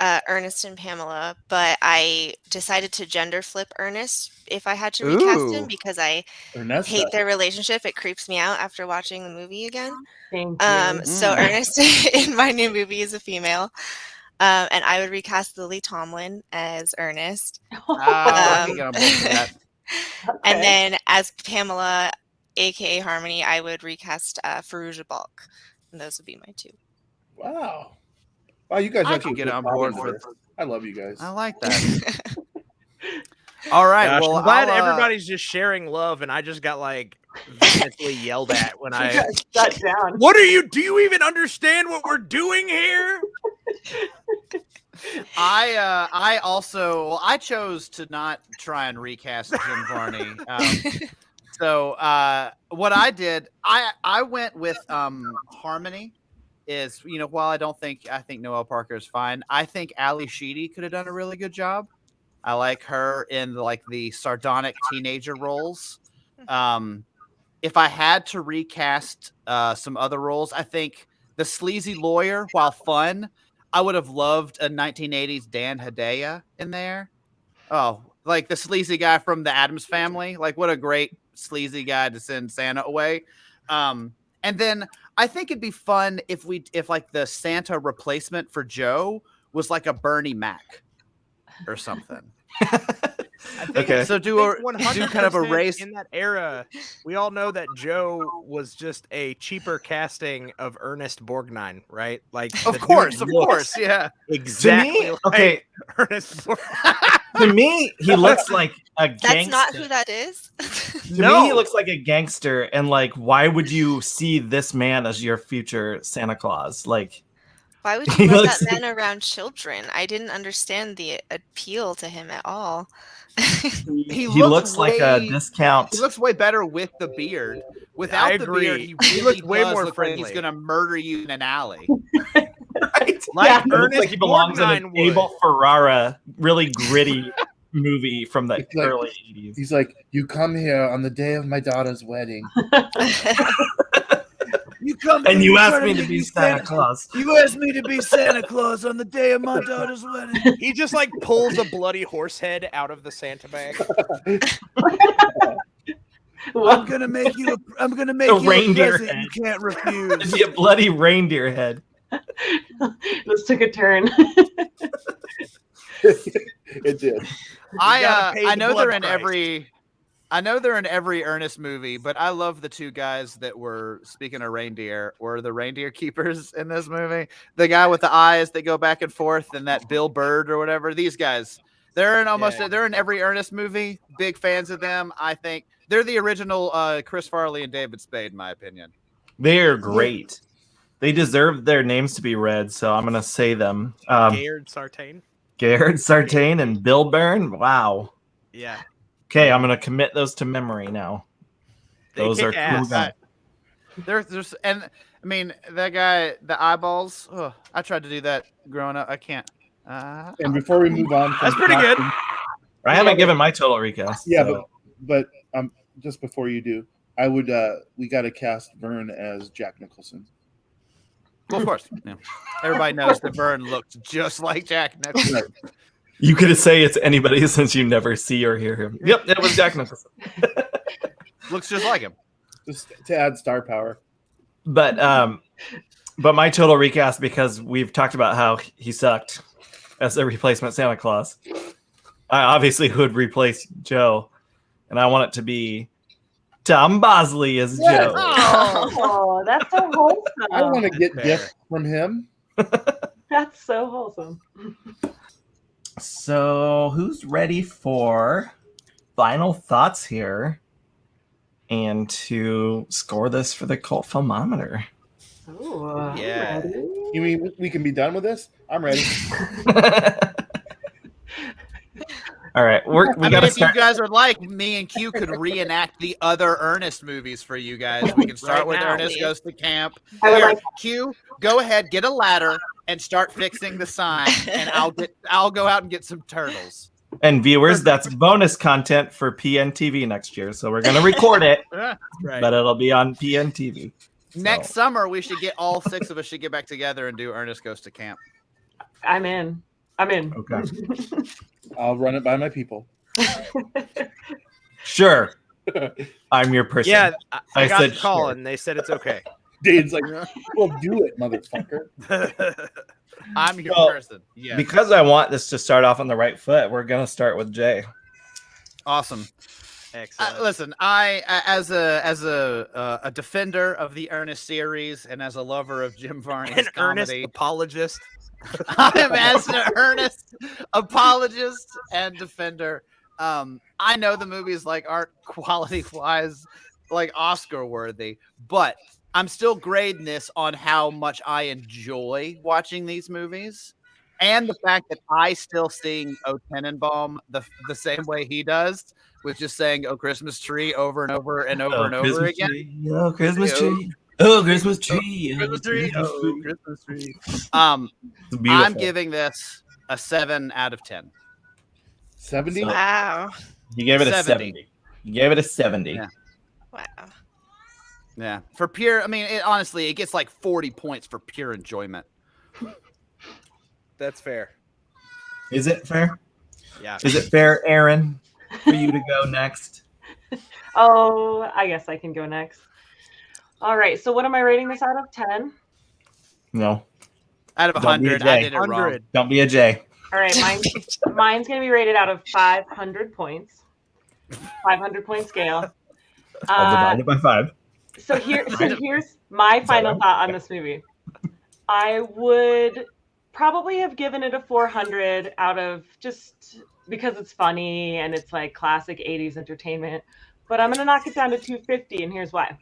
Ernest and Pamela, but I decided to gender flip Ernest if I had to recast him Ooh. because I Ernest. hate their relationship. It creeps me out after watching the movie again. Thank you. So Ernest in my new movie is a female. And I would recast Lily Tomlin as Ernest. I can get on board with that. And then as Pamela, aka Harmony, I would recast Farouja Balk. And those would be my two. Wow. Wow, you guys I actually could get put on thought board into for. this. I love you guys. I like that. All right. Gosh, Well, I'm glad I'll, everybody's just sharing love, and I just got like vehemently yelled at when I. Shut down. What are you? Do you even understand what we're doing here? I also I chose to not try and recast Jim Varney. So what I did, I went with Harmony. Is while I think Noelle Parker is fine. I think Ali Sheedy could have done a really good job. I like her in the sardonic teenager roles. If I had to recast some other roles, I think the sleazy lawyer, while fun, I would have loved a 1980s Dan Hedaya in there. Oh, like the sleazy guy from the Addams Family. Like, what a great sleazy guy to send Santa away. And then I think it'd be fun if like the Santa replacement for Joe was like a Bernie Mac or something. Okay. So do kind of a race in that era. We all know that Joe was just a cheaper casting of Ernest Borgnine, right? Like, Of course, yeah. exactly. To me, okay. Ernest Borgnine. To me, he looks like a gangster. That's not who that is. To me, he looks like a gangster, and like, why would you see this man as your future Santa Claus? Like, Why would He you let looks that man around children? I didn't understand the appeal to him at all. he looks like a discount. He looks way better with the beard. Without I the agree. beard, He he looks really way does more look like he's friendly. gonna murder you in an alley. Right? Like He looks Ernest like he belongs in Borgnine an would. Abel Ferrara, really gritty movie from the It's like- early 80s. He's like, you come here on the day of my daughter's wedding. You come And you asked me to be Santa Claus. You asked me to be Santa Claus on the day of my daughter's wedding. He just like pulls a bloody horse head out of the Santa bag. I'm gonna make you A a reindeer present head. you can't refuse. It'd be a bloody reindeer head. This took a turn. It did. I know they're in every Ernest movie, but I love the two guys that were, speaking of reindeer, were the reindeer keepers in this movie. The guy with the eyes that go back and forth, and that Bill Bird or whatever. These guys, they're in every Ernest movie. Big fans of them. I think they're the original Chris Farley and David Spade, in my opinion. They're great. They deserve their names to be read, so I'm gonna say them. Gaillard Sartain. Garrett Sartain and Bill Byrne. Wow. Yeah. Okay, I'm gonna commit those to memory now. They Those kick are cool ass. guys. There's and I mean that guy, the eyeballs. Oh, I tried to do that growing up. I can't. And before we move on, from That's pretty good. casting- I haven't given my total recast. Yeah, so. but just before you do, I would we got to cast Vern as Jack Nicholson. Well, of course. Yeah. Everybody knows that Vern looked just like Jack Nicholson. Right. You could say it's anybody since you never see or hear him. Yep, it was Jack Nicholson. Looks just like him. Just to add star power. But my total recast, because we've talked about how he sucked as a replacement Santa Claus. I obviously would replace Joe, and I want it to be Tom Bosley as Joe. Oh, that's so wholesome. I want to get fair. gifts from him. That's so wholesome. So, who's ready for final thoughts here and to score this for the cult filmometer? Ooh, Yeah. I'm ready. You mean we can be done with this? I'm ready. All right, we I mean, got to if start. you guys are like, me and Q could reenact the other Ernest movies for you guys. We can start Right with now, Ernest please. Goes to Camp. I would Here, like- Q, go ahead, get a ladder and start fixing the sign, and I'll go out and get some turtles. And viewers, that's bonus content for PNTV next year. So we're going to record it, Right. but it'll be on PNTV. Next So- summer, we should get all six of us should get back together and do Ernest Goes to Camp. I'm in. Okay. I'll run it by my people. Sure. I'm your person. Yeah, I got said the call sure. and they said it's okay. Dane's like, well, do it, motherfucker. I'm your Well, person. Yeah. Because I want this to start off on the right foot, we're going to start with Jay. Awesome. Excellent. Listen, I as a defender of the Ernest series and as a lover of Jim Varney's An earnest comedy, apologist. I am as an earnest apologist and defender. I know the movies like aren't quality wise like Oscar worthy, but I'm still grading this on how much I enjoy watching these movies. And the fact that I still sing "O Tenenbaum" the same way he does, with just saying "Oh Christmas Tree" over and over and over and over again. Oh, Christmas tree. Oh, Christmas tree. Christmas tree. Oh, Christmas tree. It's I'm beautiful. giving this a 7 out of 10. 70? Wow. You gave it a 70. 70. You gave it a 70. Yeah. Wow. Yeah, for pure. I mean, honestly, it gets like 40 points for pure enjoyment. That's fair. Is it fair? Yeah. Is it fair, Erin, for you to go next? Oh, I guess I can go next. All right. So what am I rating this out of 10? No. Out of Don't be a 100, I J. did it wrong. 100. Don't be a J. All right. Mine's going to be rated out of 500 points. 500 point scale. I'll divide it by 5. So here's my final thought on this movie. I would probably have given it a 400 out of just because it's funny and it's like classic 80s entertainment. But I'm going to knock it down to 250, and here's why.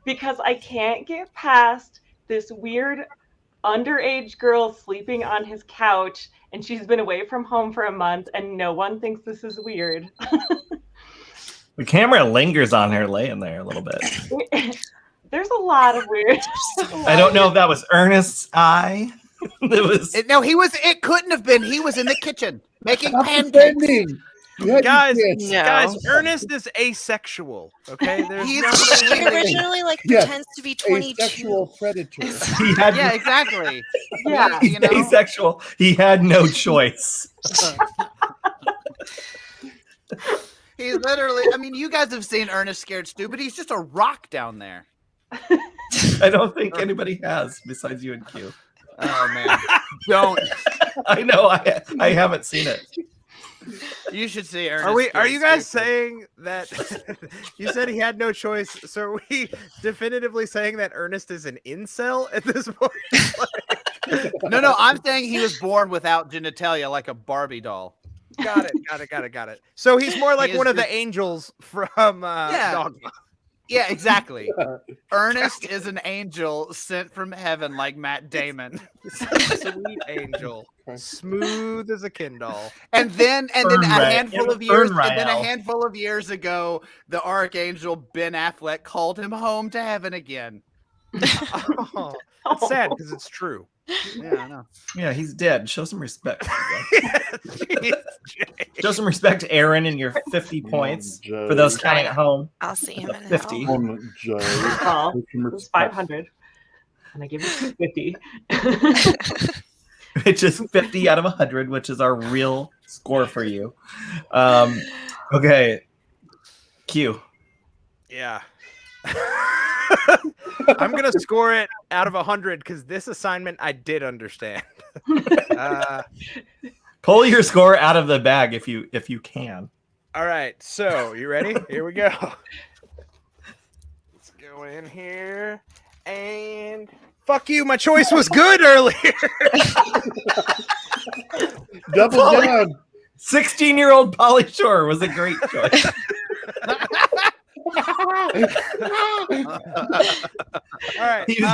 Because I can't get past this weird underage girl sleeping on his couch, and she's been away from home for a month, and no one thinks this is weird. The camera lingers on her laying there a little bit. There's a lot of weird. I don't know if that was Ernest's eye. It couldn't have been. He was in the kitchen making Stop pancakes. defending. You had Guys, your chance. No. guys, Ernest is asexual. Okay, there's He's no- He originally like Yes, pretends to be 22. Asexual predator. He had Yeah, exactly. Yeah. he's asexual. He had no choice. He's literally. I mean, you guys have seen Ernest Scared Stupid. He's just a rock down there. I don't think anybody has besides you and Q. Oh man, don't. I know. I haven't seen it. You should see Ernest. Are Scared you guys Stupid. saying that you said he had no choice? So are we definitively saying that Ernest is an incel at this point? No. I'm saying he was born without genitalia, like a Barbie doll. Got it. So he's more like He is one of just- the angels from Yeah. Dogma. Yeah, exactly. Ernest is an angel sent from heaven, like Matt Damon. Sweet angel, smooth as a Kindle. And then a Fern handful of Fern years, and then a Rael. handful of years ago, the archangel Ben Affleck called him home to heaven again. Oh, it's sad because it's true. Yeah, I know. Yeah, he's dead. Show some respect. Jeez, Jay. Show some respect to Erin and your 50 points for those counting at home. I'll see him in 50. hell. Well, it was 500, and I give it 250. Which is 50 out of 100, which is our real score for you. Okay. Q. Yeah. I'm gonna score it out of 100 because this assignment I did understand. Pull your score out of the bag if you can. All right, so you ready? Here we go. Let's go in here and fuck you. My choice was good earlier. Double Polly- down. 16-year-old Polly Shore was a great choice. All right, He's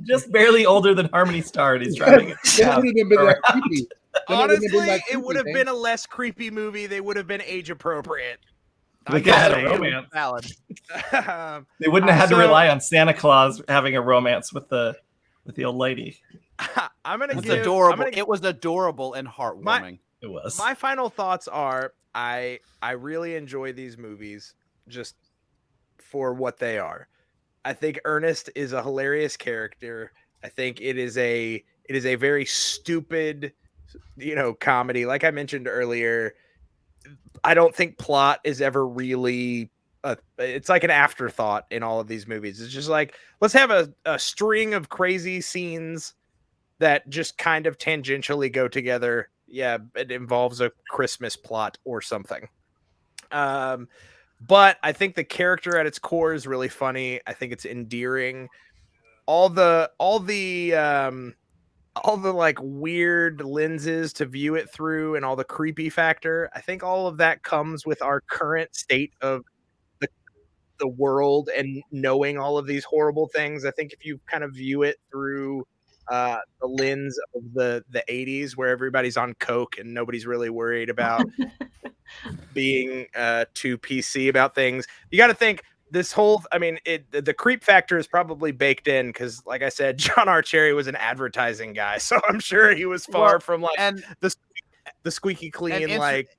just barely older than Harmony Star, and he's driving it. It wouldn't have been that creepy. Then it wouldn't have honestly, been that it would have creepy, been a less creepy movie. They would have been age appropriate. They could have had a Valid. romance. Valid. They wouldn't have had to So- rely on Santa Claus having a romance with the old lady. I'm gonna It's give. adorable. I'm gonna It was adorable and heartwarming. It was. My final thoughts are I really enjoy these movies just for what they are. I think Ernest is a hilarious character. I think it is a very stupid, comedy. Like I mentioned earlier, I don't think plot is ever really it's like an afterthought in all of these movies. It's just like, let's have a string of crazy scenes that just kind of tangentially go together Yeah, it involves a Christmas plot or something. But I think the character at its core is really funny. I think it's endearing. All the like weird lenses to view it through and all the creepy factor. I think all of that comes with our current state of the world and knowing all of these horrible things. I think if you kind of view it through the lens of the 80s where everybody's on coke and nobody's really worried about being too PC about things, you got to think this whole, I mean, the creep factor is probably baked in because, like I said, John Archerry was an advertising guy, so I'm sure he was far from like the squeaky clean. Like,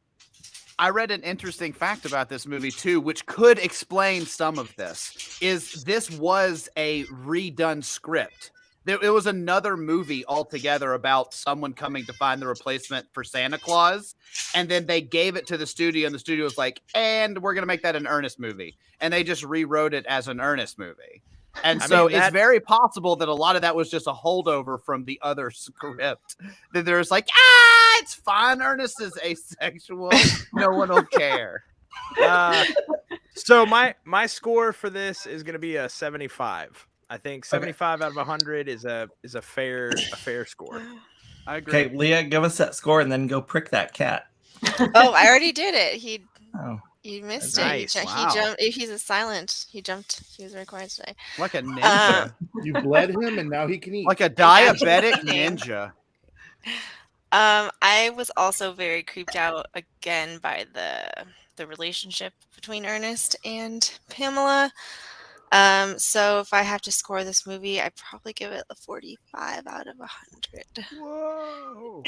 I read an interesting fact about this movie too, which could explain some of this. This was a redone script. It was another movie altogether about someone coming to find the replacement for Santa Claus. And then they gave it to the studio and the studio was like, and we're going to make that an Ernest movie. And they just rewrote it as an Ernest movie. And it's very possible that a lot of that was just a holdover from the other script. That there's like, it's fine. Ernest is asexual. No one will care. So my score for this is going to be a 75. I think 75 out of 100 is a fair score. I agree. Okay, Leah, give us that score and then go prick that cat. Oh, I already did it. He missed it. Nice. He jumped. He's a silent. He jumped. He was required today. Like a ninja. You bled him, and now he can eat. Like a diabetic ninja. I was also very creeped out again by the relationship between Ernest and Pamela. So if I have to score this movie, I'd probably give it a 45 out of 100. Whoa!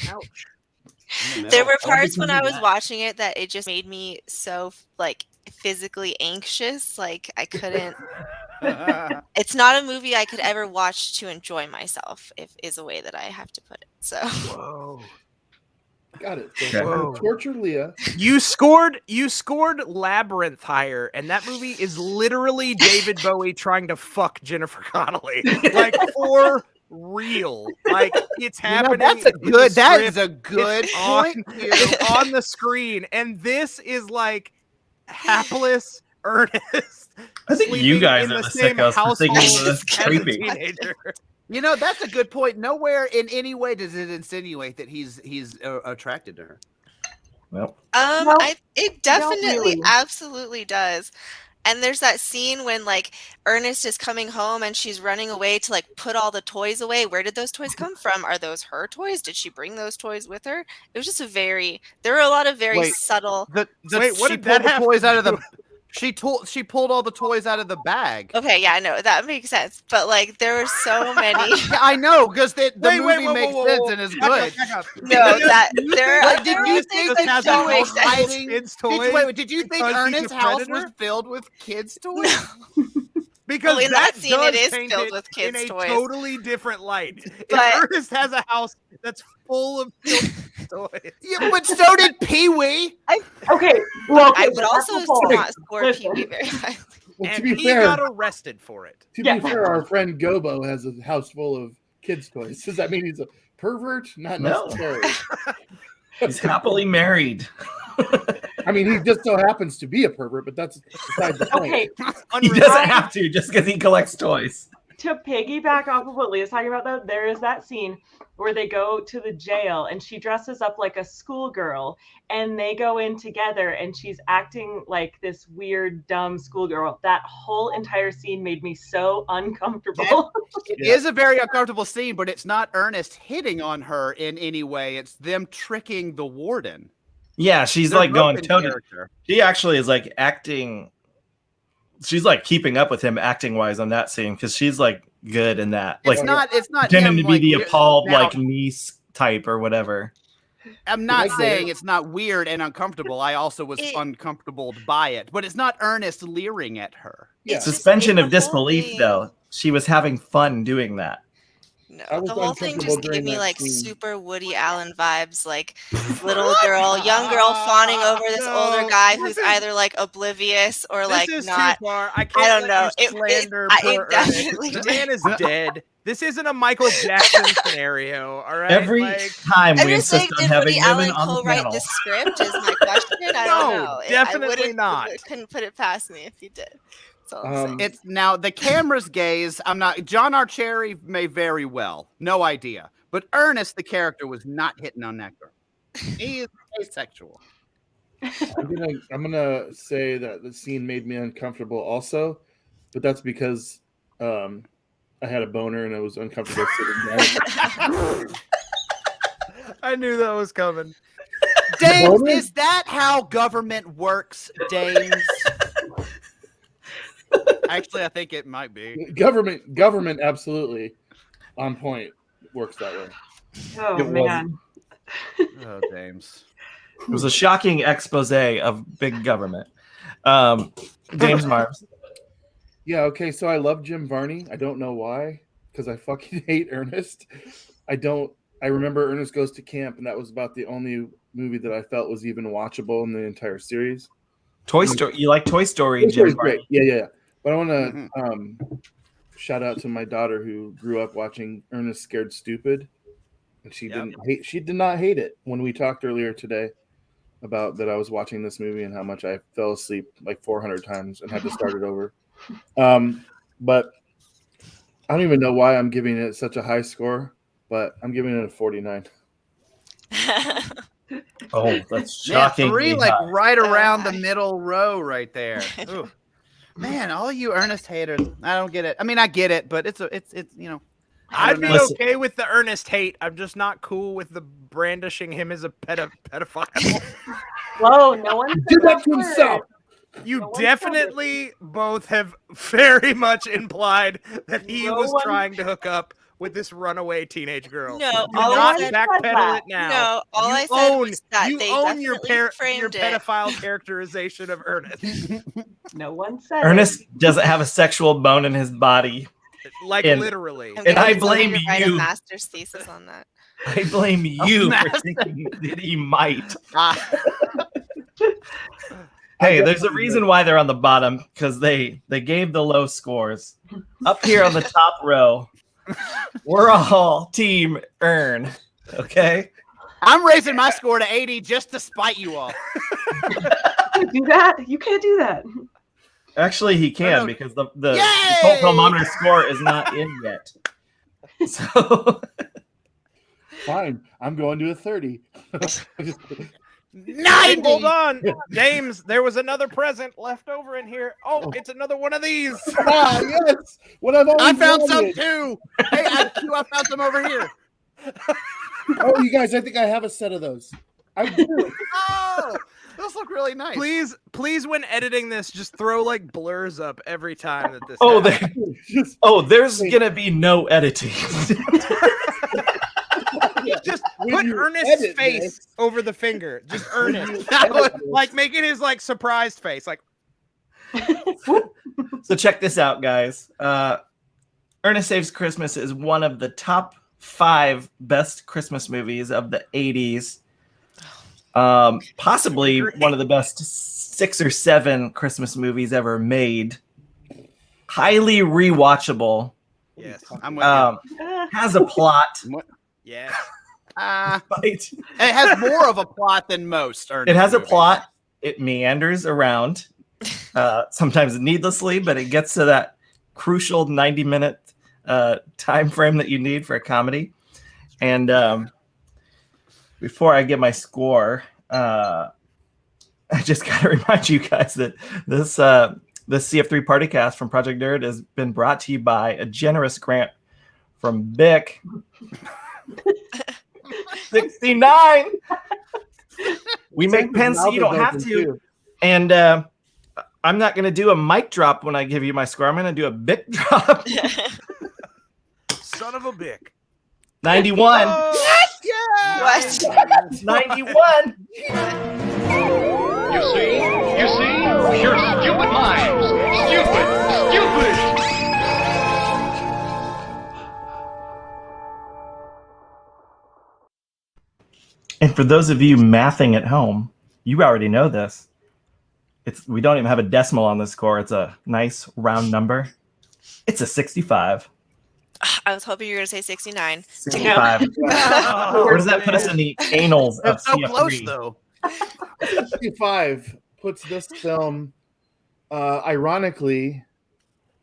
Ouch. There were parts when I was watching it that it just made me so like physically anxious. Like I couldn't. It's not a movie I could ever watch to enjoy myself. Is a way that I have to put it. So. Whoa. Got it. So torture Leah. You scored Labyrinth higher, and that movie is literally David Bowie trying to fuck Jennifer Connelly. Like for real. Like it's happening. That is a good point. On the screen. And this is like hapless Ernest. I think you guys are the sickos for thinking this creepy. You know, that's a good point. Nowhere in any way does it insinuate that he's attracted to her. Well, it definitely absolutely does. And there's that scene when like Ernest is coming home and she's running away to like put all the toys away. Where did those toys come from? Are those her toys? Did she bring those toys with her? It was just there were a lot of very subtle. What did that have toys out of the? She pulled all the toys out of the bag. Okay, yeah, I know that makes sense. But like, there were so many. Yeah, I know because the movie makes sense and is good. No, did you think that don't make sense? Kids' toys? Did you think Ernest's house was filled with kids' toys? Because in that scene, it is filled with kids' in a toys. Totally different light. But Ernest has a house that's full of kids' toys. Yeah, but so did Pee-wee. Okay, well, I would also not score Pee-wee very highly. Well, And to be he fair, got arrested for it. To be fair, our friend Gobo has a house full of kids' toys. Does that mean he's a pervert? Not necessarily. He's happily married. I mean, he just so happens to be a pervert, but that's beside the point. Okay, He doesn't have to just because he collects toys. to piggyback off of what Leah's talking about, though, there is that scene where they go to the jail and she dresses up like a schoolgirl and they go in together and she's acting like this weird, dumb schoolgirl. That whole entire scene made me so uncomfortable. It is a very uncomfortable scene, but it's not Ernest hitting on her in any way. It's them tricking the warden. Yeah, she's They're like going both in toe to. character. She actually is like acting. She's like keeping up with him acting wise on that scene because she's like good in that. It's Like not pretending him, to be like, the appalled now- like niece type or whatever. I'm not saying it's not weird and uncomfortable. I also was uncomfortable by it, but it's not Ernest leering at her. Yeah. It's just Suspension the of disbelief whole thing. though. She was having fun doing that. No, I was the whole thing uncomfortable just gave during me that like scene. super Woody Allen vibes, like little young girl fawning over this older guy who's either like oblivious or like This is not. too far. I can't I don't let know. you It slander poor Ernest. definitely The did. man is dead. This isn't a Michael Jackson scenario, all right? Every time I'm we just insist saying, on did having Woody women Allen on the co-write panel. the script? Is my question. I No, don't know. definitely not. Couldn't put it past me if he did. That's all I'm saying. It's now the camera's gaze. I'm not. John Archerry may very well, no idea. But Ernest, the character, was not hitting on that girl. He is asexual. I'm gonna say that the scene made me uncomfortable also, but that's because I had a boner and I was uncomfortable sitting down. I knew that was coming. Dames, is that how government works, Dames? Actually, I think it might be. Government absolutely on point works that way. Oh It man. Oh, Dames. It was a shocking expose of big government. James Marvs. Yeah, okay, so I love Jim Varney. I don't know why, because I fucking hate Ernest. I remember Ernest Goes to Camp, and that was about the only movie that I felt was even watchable in the entire series. Toy Story. You like Toy Story, Toy Story's Jim Varney? great. Yeah. But I want to shout out to my daughter who grew up watching Ernest Scared Stupid, and she did not hate it when we talked earlier today about that I was watching this movie and how much I fell asleep like 400 times and had to start it over. But I don't even know why I'm giving it such a high score, but I'm giving it a 49. Oh, that's Man, shocking. three, like right around the middle row, right there. Ooh. Man, all you Ernest haters, I don't get it. I mean, I get it, but it's you know. I'd be Listen. okay with the Ernest hate. I'm just not cool with the brandishing him as a pedophile. Whoa, no one Did that to himself. You No one definitely both have very much implied that he No was one- trying to hook up with this runaway teenage girl. No, Do all I not said- backpedal it now. No, all You I said own, was that you they own your definitely framed your it. pedophile characterization of Ernest. No one said Ernest it. doesn't have a sexual bone in his body. Like And- literally. I'm And I getting somebody blame to write you. a master's thesis on that. I blame you for master. thinking that he might. Ah, Hey, there's a reason why they're on the bottom, because they gave the low scores. Up here on the top row, we're all team Ern. Okay? I'm raising my score to 80 just to spite you all. Do that? You can't do that. Actually, he can, no. because the Yay! cult thermometer score is not in yet. So Fine, I'm going to a 30. 90. Hold on. James, there was another present left over in here. Oh, it's another one of these. Yes, what I've always I found some wanted. too. Hey, I found some over here. Oh, you guys, I think I have a set of those. I do. Oh, those look really nice. Please, when editing this, just throw like blurs up every time that this. Oh, happens. Just- there's gonna be no editing. Just When put you Ernest's edit face this- over the finger. Just when Ernest, you edit this- like making his like surprised face. Like So check this out, guys. Ernest Saves Christmas is one of the top 5 best Christmas movies of the 80s. Possibly one of the best 6 or 7 Christmas movies ever made. Highly rewatchable. yes, I'm with you. Has a plot. yeah. Right? It has more of a plot than most. Ernest It has a movies. plot. It meanders around, sometimes needlessly, but it gets to that crucial 90-minute time frame that you need for a comedy. And before I give my score, I just got to remind you guys that this CF3 Partycast from Project-Nerd has been brought to you by a generous grant from Bic. 69. We make pens so you don't have to. And I'm not going to do a mic drop when I give you my score. I'm going to do a Bic drop. Son of a bick. 91. What? 91. You see? Your stupid minds. Stupid. And for those of you mathing at home, you already know this. We don't even have a decimal on the score. It's a nice round number. It's a 65. I was hoping you were going to say 69. 65. Where does that put us in the annals of That's so CF3? close, though. 65 puts this film, ironically,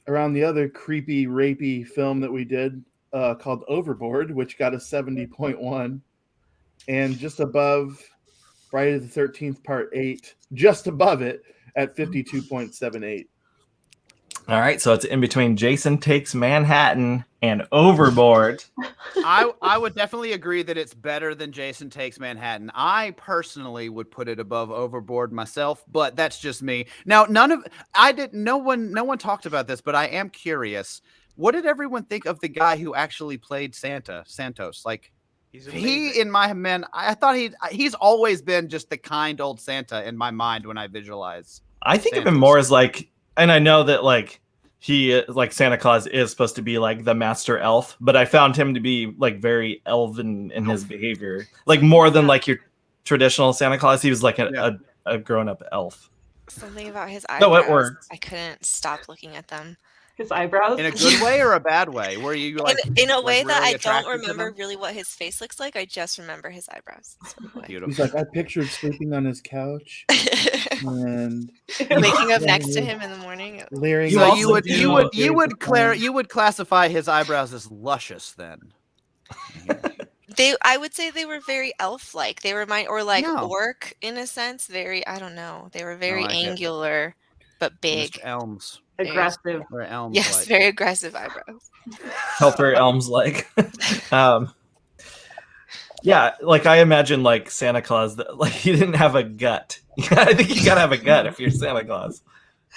around the other creepy, rapey film that we did called Overboard, which got a 70.1, and just above Friday the 13th Part 8, just above it at 52.78. All right, so it's in between Jason Takes Manhattan and Overboard. I would definitely agree that it's better than Jason Takes Manhattan. I personally would put it above Overboard myself, but that's just me. Now, no one talked about this, but I am curious. What did everyone think of the guy who actually played Santos? Like, I thought he's always been just the kind old Santa in my mind when I visualize. I think of him more as like, and I know that like Santa Claus is supposed to be like the master elf, but I found him to be like very elven in his behavior, like more than like your traditional Santa Claus. He was like a grown-up elf. Something about his eyebrows. No, it worked. I couldn't stop looking at them. His eyebrows? In a good way or a bad way? Where you like in a way like, that really I don't attracted to remember them? really what his face looks like. I just remember his eyebrows. Beautiful. He's like, I pictured sleeping on his couch and Waking up next to him in the morning. leering. So at you would classify his eyebrows as luscious then. I would say they were very elf-like. They were orc in a sense. Very, I don't know. They were very angular, but big. Mr. Elms. Aggressive. Or Elms. Yes, very aggressive eyebrows. Helper Elms like. Yeah, like I imagine like Santa Claus that like he didn't have a gut. I think you gotta have a gut if you're Santa Claus.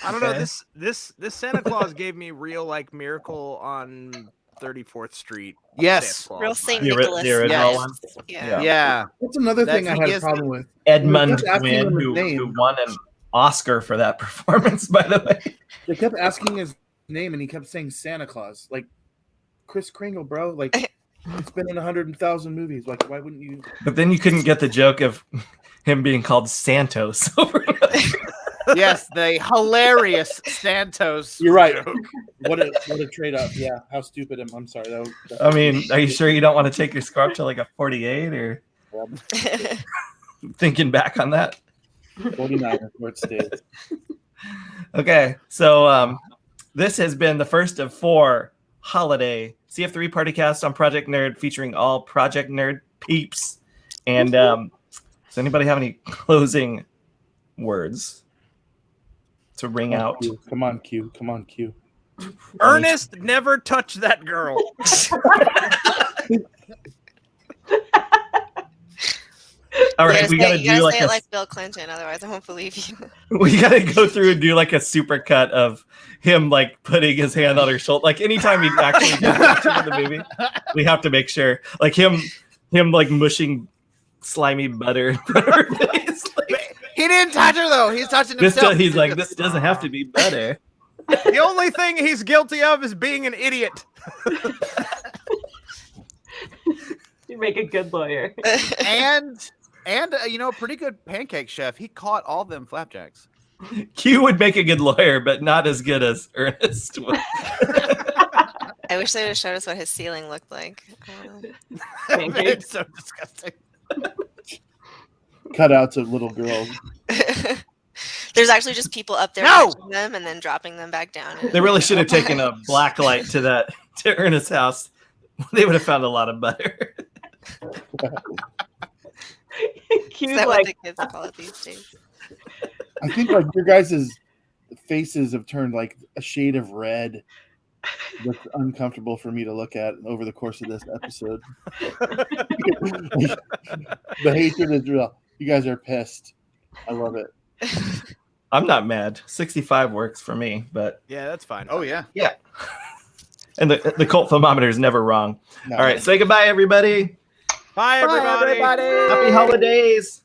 I don't know. This Santa Claus gave me real like Miracle on 34th Street. Yes. Santa Claus Real St. The Nicholas. original one? Yeah. Yeah. That's another thing I He had a is problem with. Edmund They kept asking Quinn, him his who name. won an Oscar for that performance, by the way. They kept asking his name, and he kept saying Santa Claus. Like, Chris Kringle, bro. Like, it's been in 100,000 movies. Like, why wouldn't you? But then you couldn't get the joke of him being called Santos. Yes, the hilarious Santos. You're right. joke. What a trade up. Yeah, how stupid am I? I'm sorry. I mean, are you sure you don't want to take your score up to like a 48 or thinking back on that? 49 is where it stays. Okay, so this has been the first of 4 holiday CF3 Partycasts on Project-Nerd, featuring all Project-Nerd peeps. And does anybody have any closing words to ring out? Q. Come on, Q. Come on, Q. Ernest never touched that girl. All right, we gotta do like say it like Bill Clinton, otherwise I won't believe you. we gotta go through and do like a super cut of him like putting his hand on her shoulder. Like anytime he actually does in the movie, we have to make sure like him like mushing slimy butter in front of her face. Like, He didn't touch her though. He's touching this himself. he's like, this doesn't have to be butter. The only thing he's guilty of is being an idiot. You make a good lawyer. and a pretty good pancake chef. He caught all them flapjacks. Q would make a good lawyer, but not as good as Ernest would. I wish they would have showed us what his ceiling looked like. It's so disgusting. Cutouts of little girls. There's actually just people up there watching them and then dropping them back down. They really should have taken a black light to Ernest's house. They would have found a lot of butter. Is that what the kids call it these days? I think like your guys' faces have turned like a shade of red. That's uncomfortable for me to look at over the course of this episode. The hatred is real. You guys are pissed. I love it. I'm not mad. 65 works for me, but Yeah, that's fine. Oh yeah. yeah. And the cult thermometer is never wrong. No. All right, say goodbye, everybody. Bye, everybody. Happy holidays.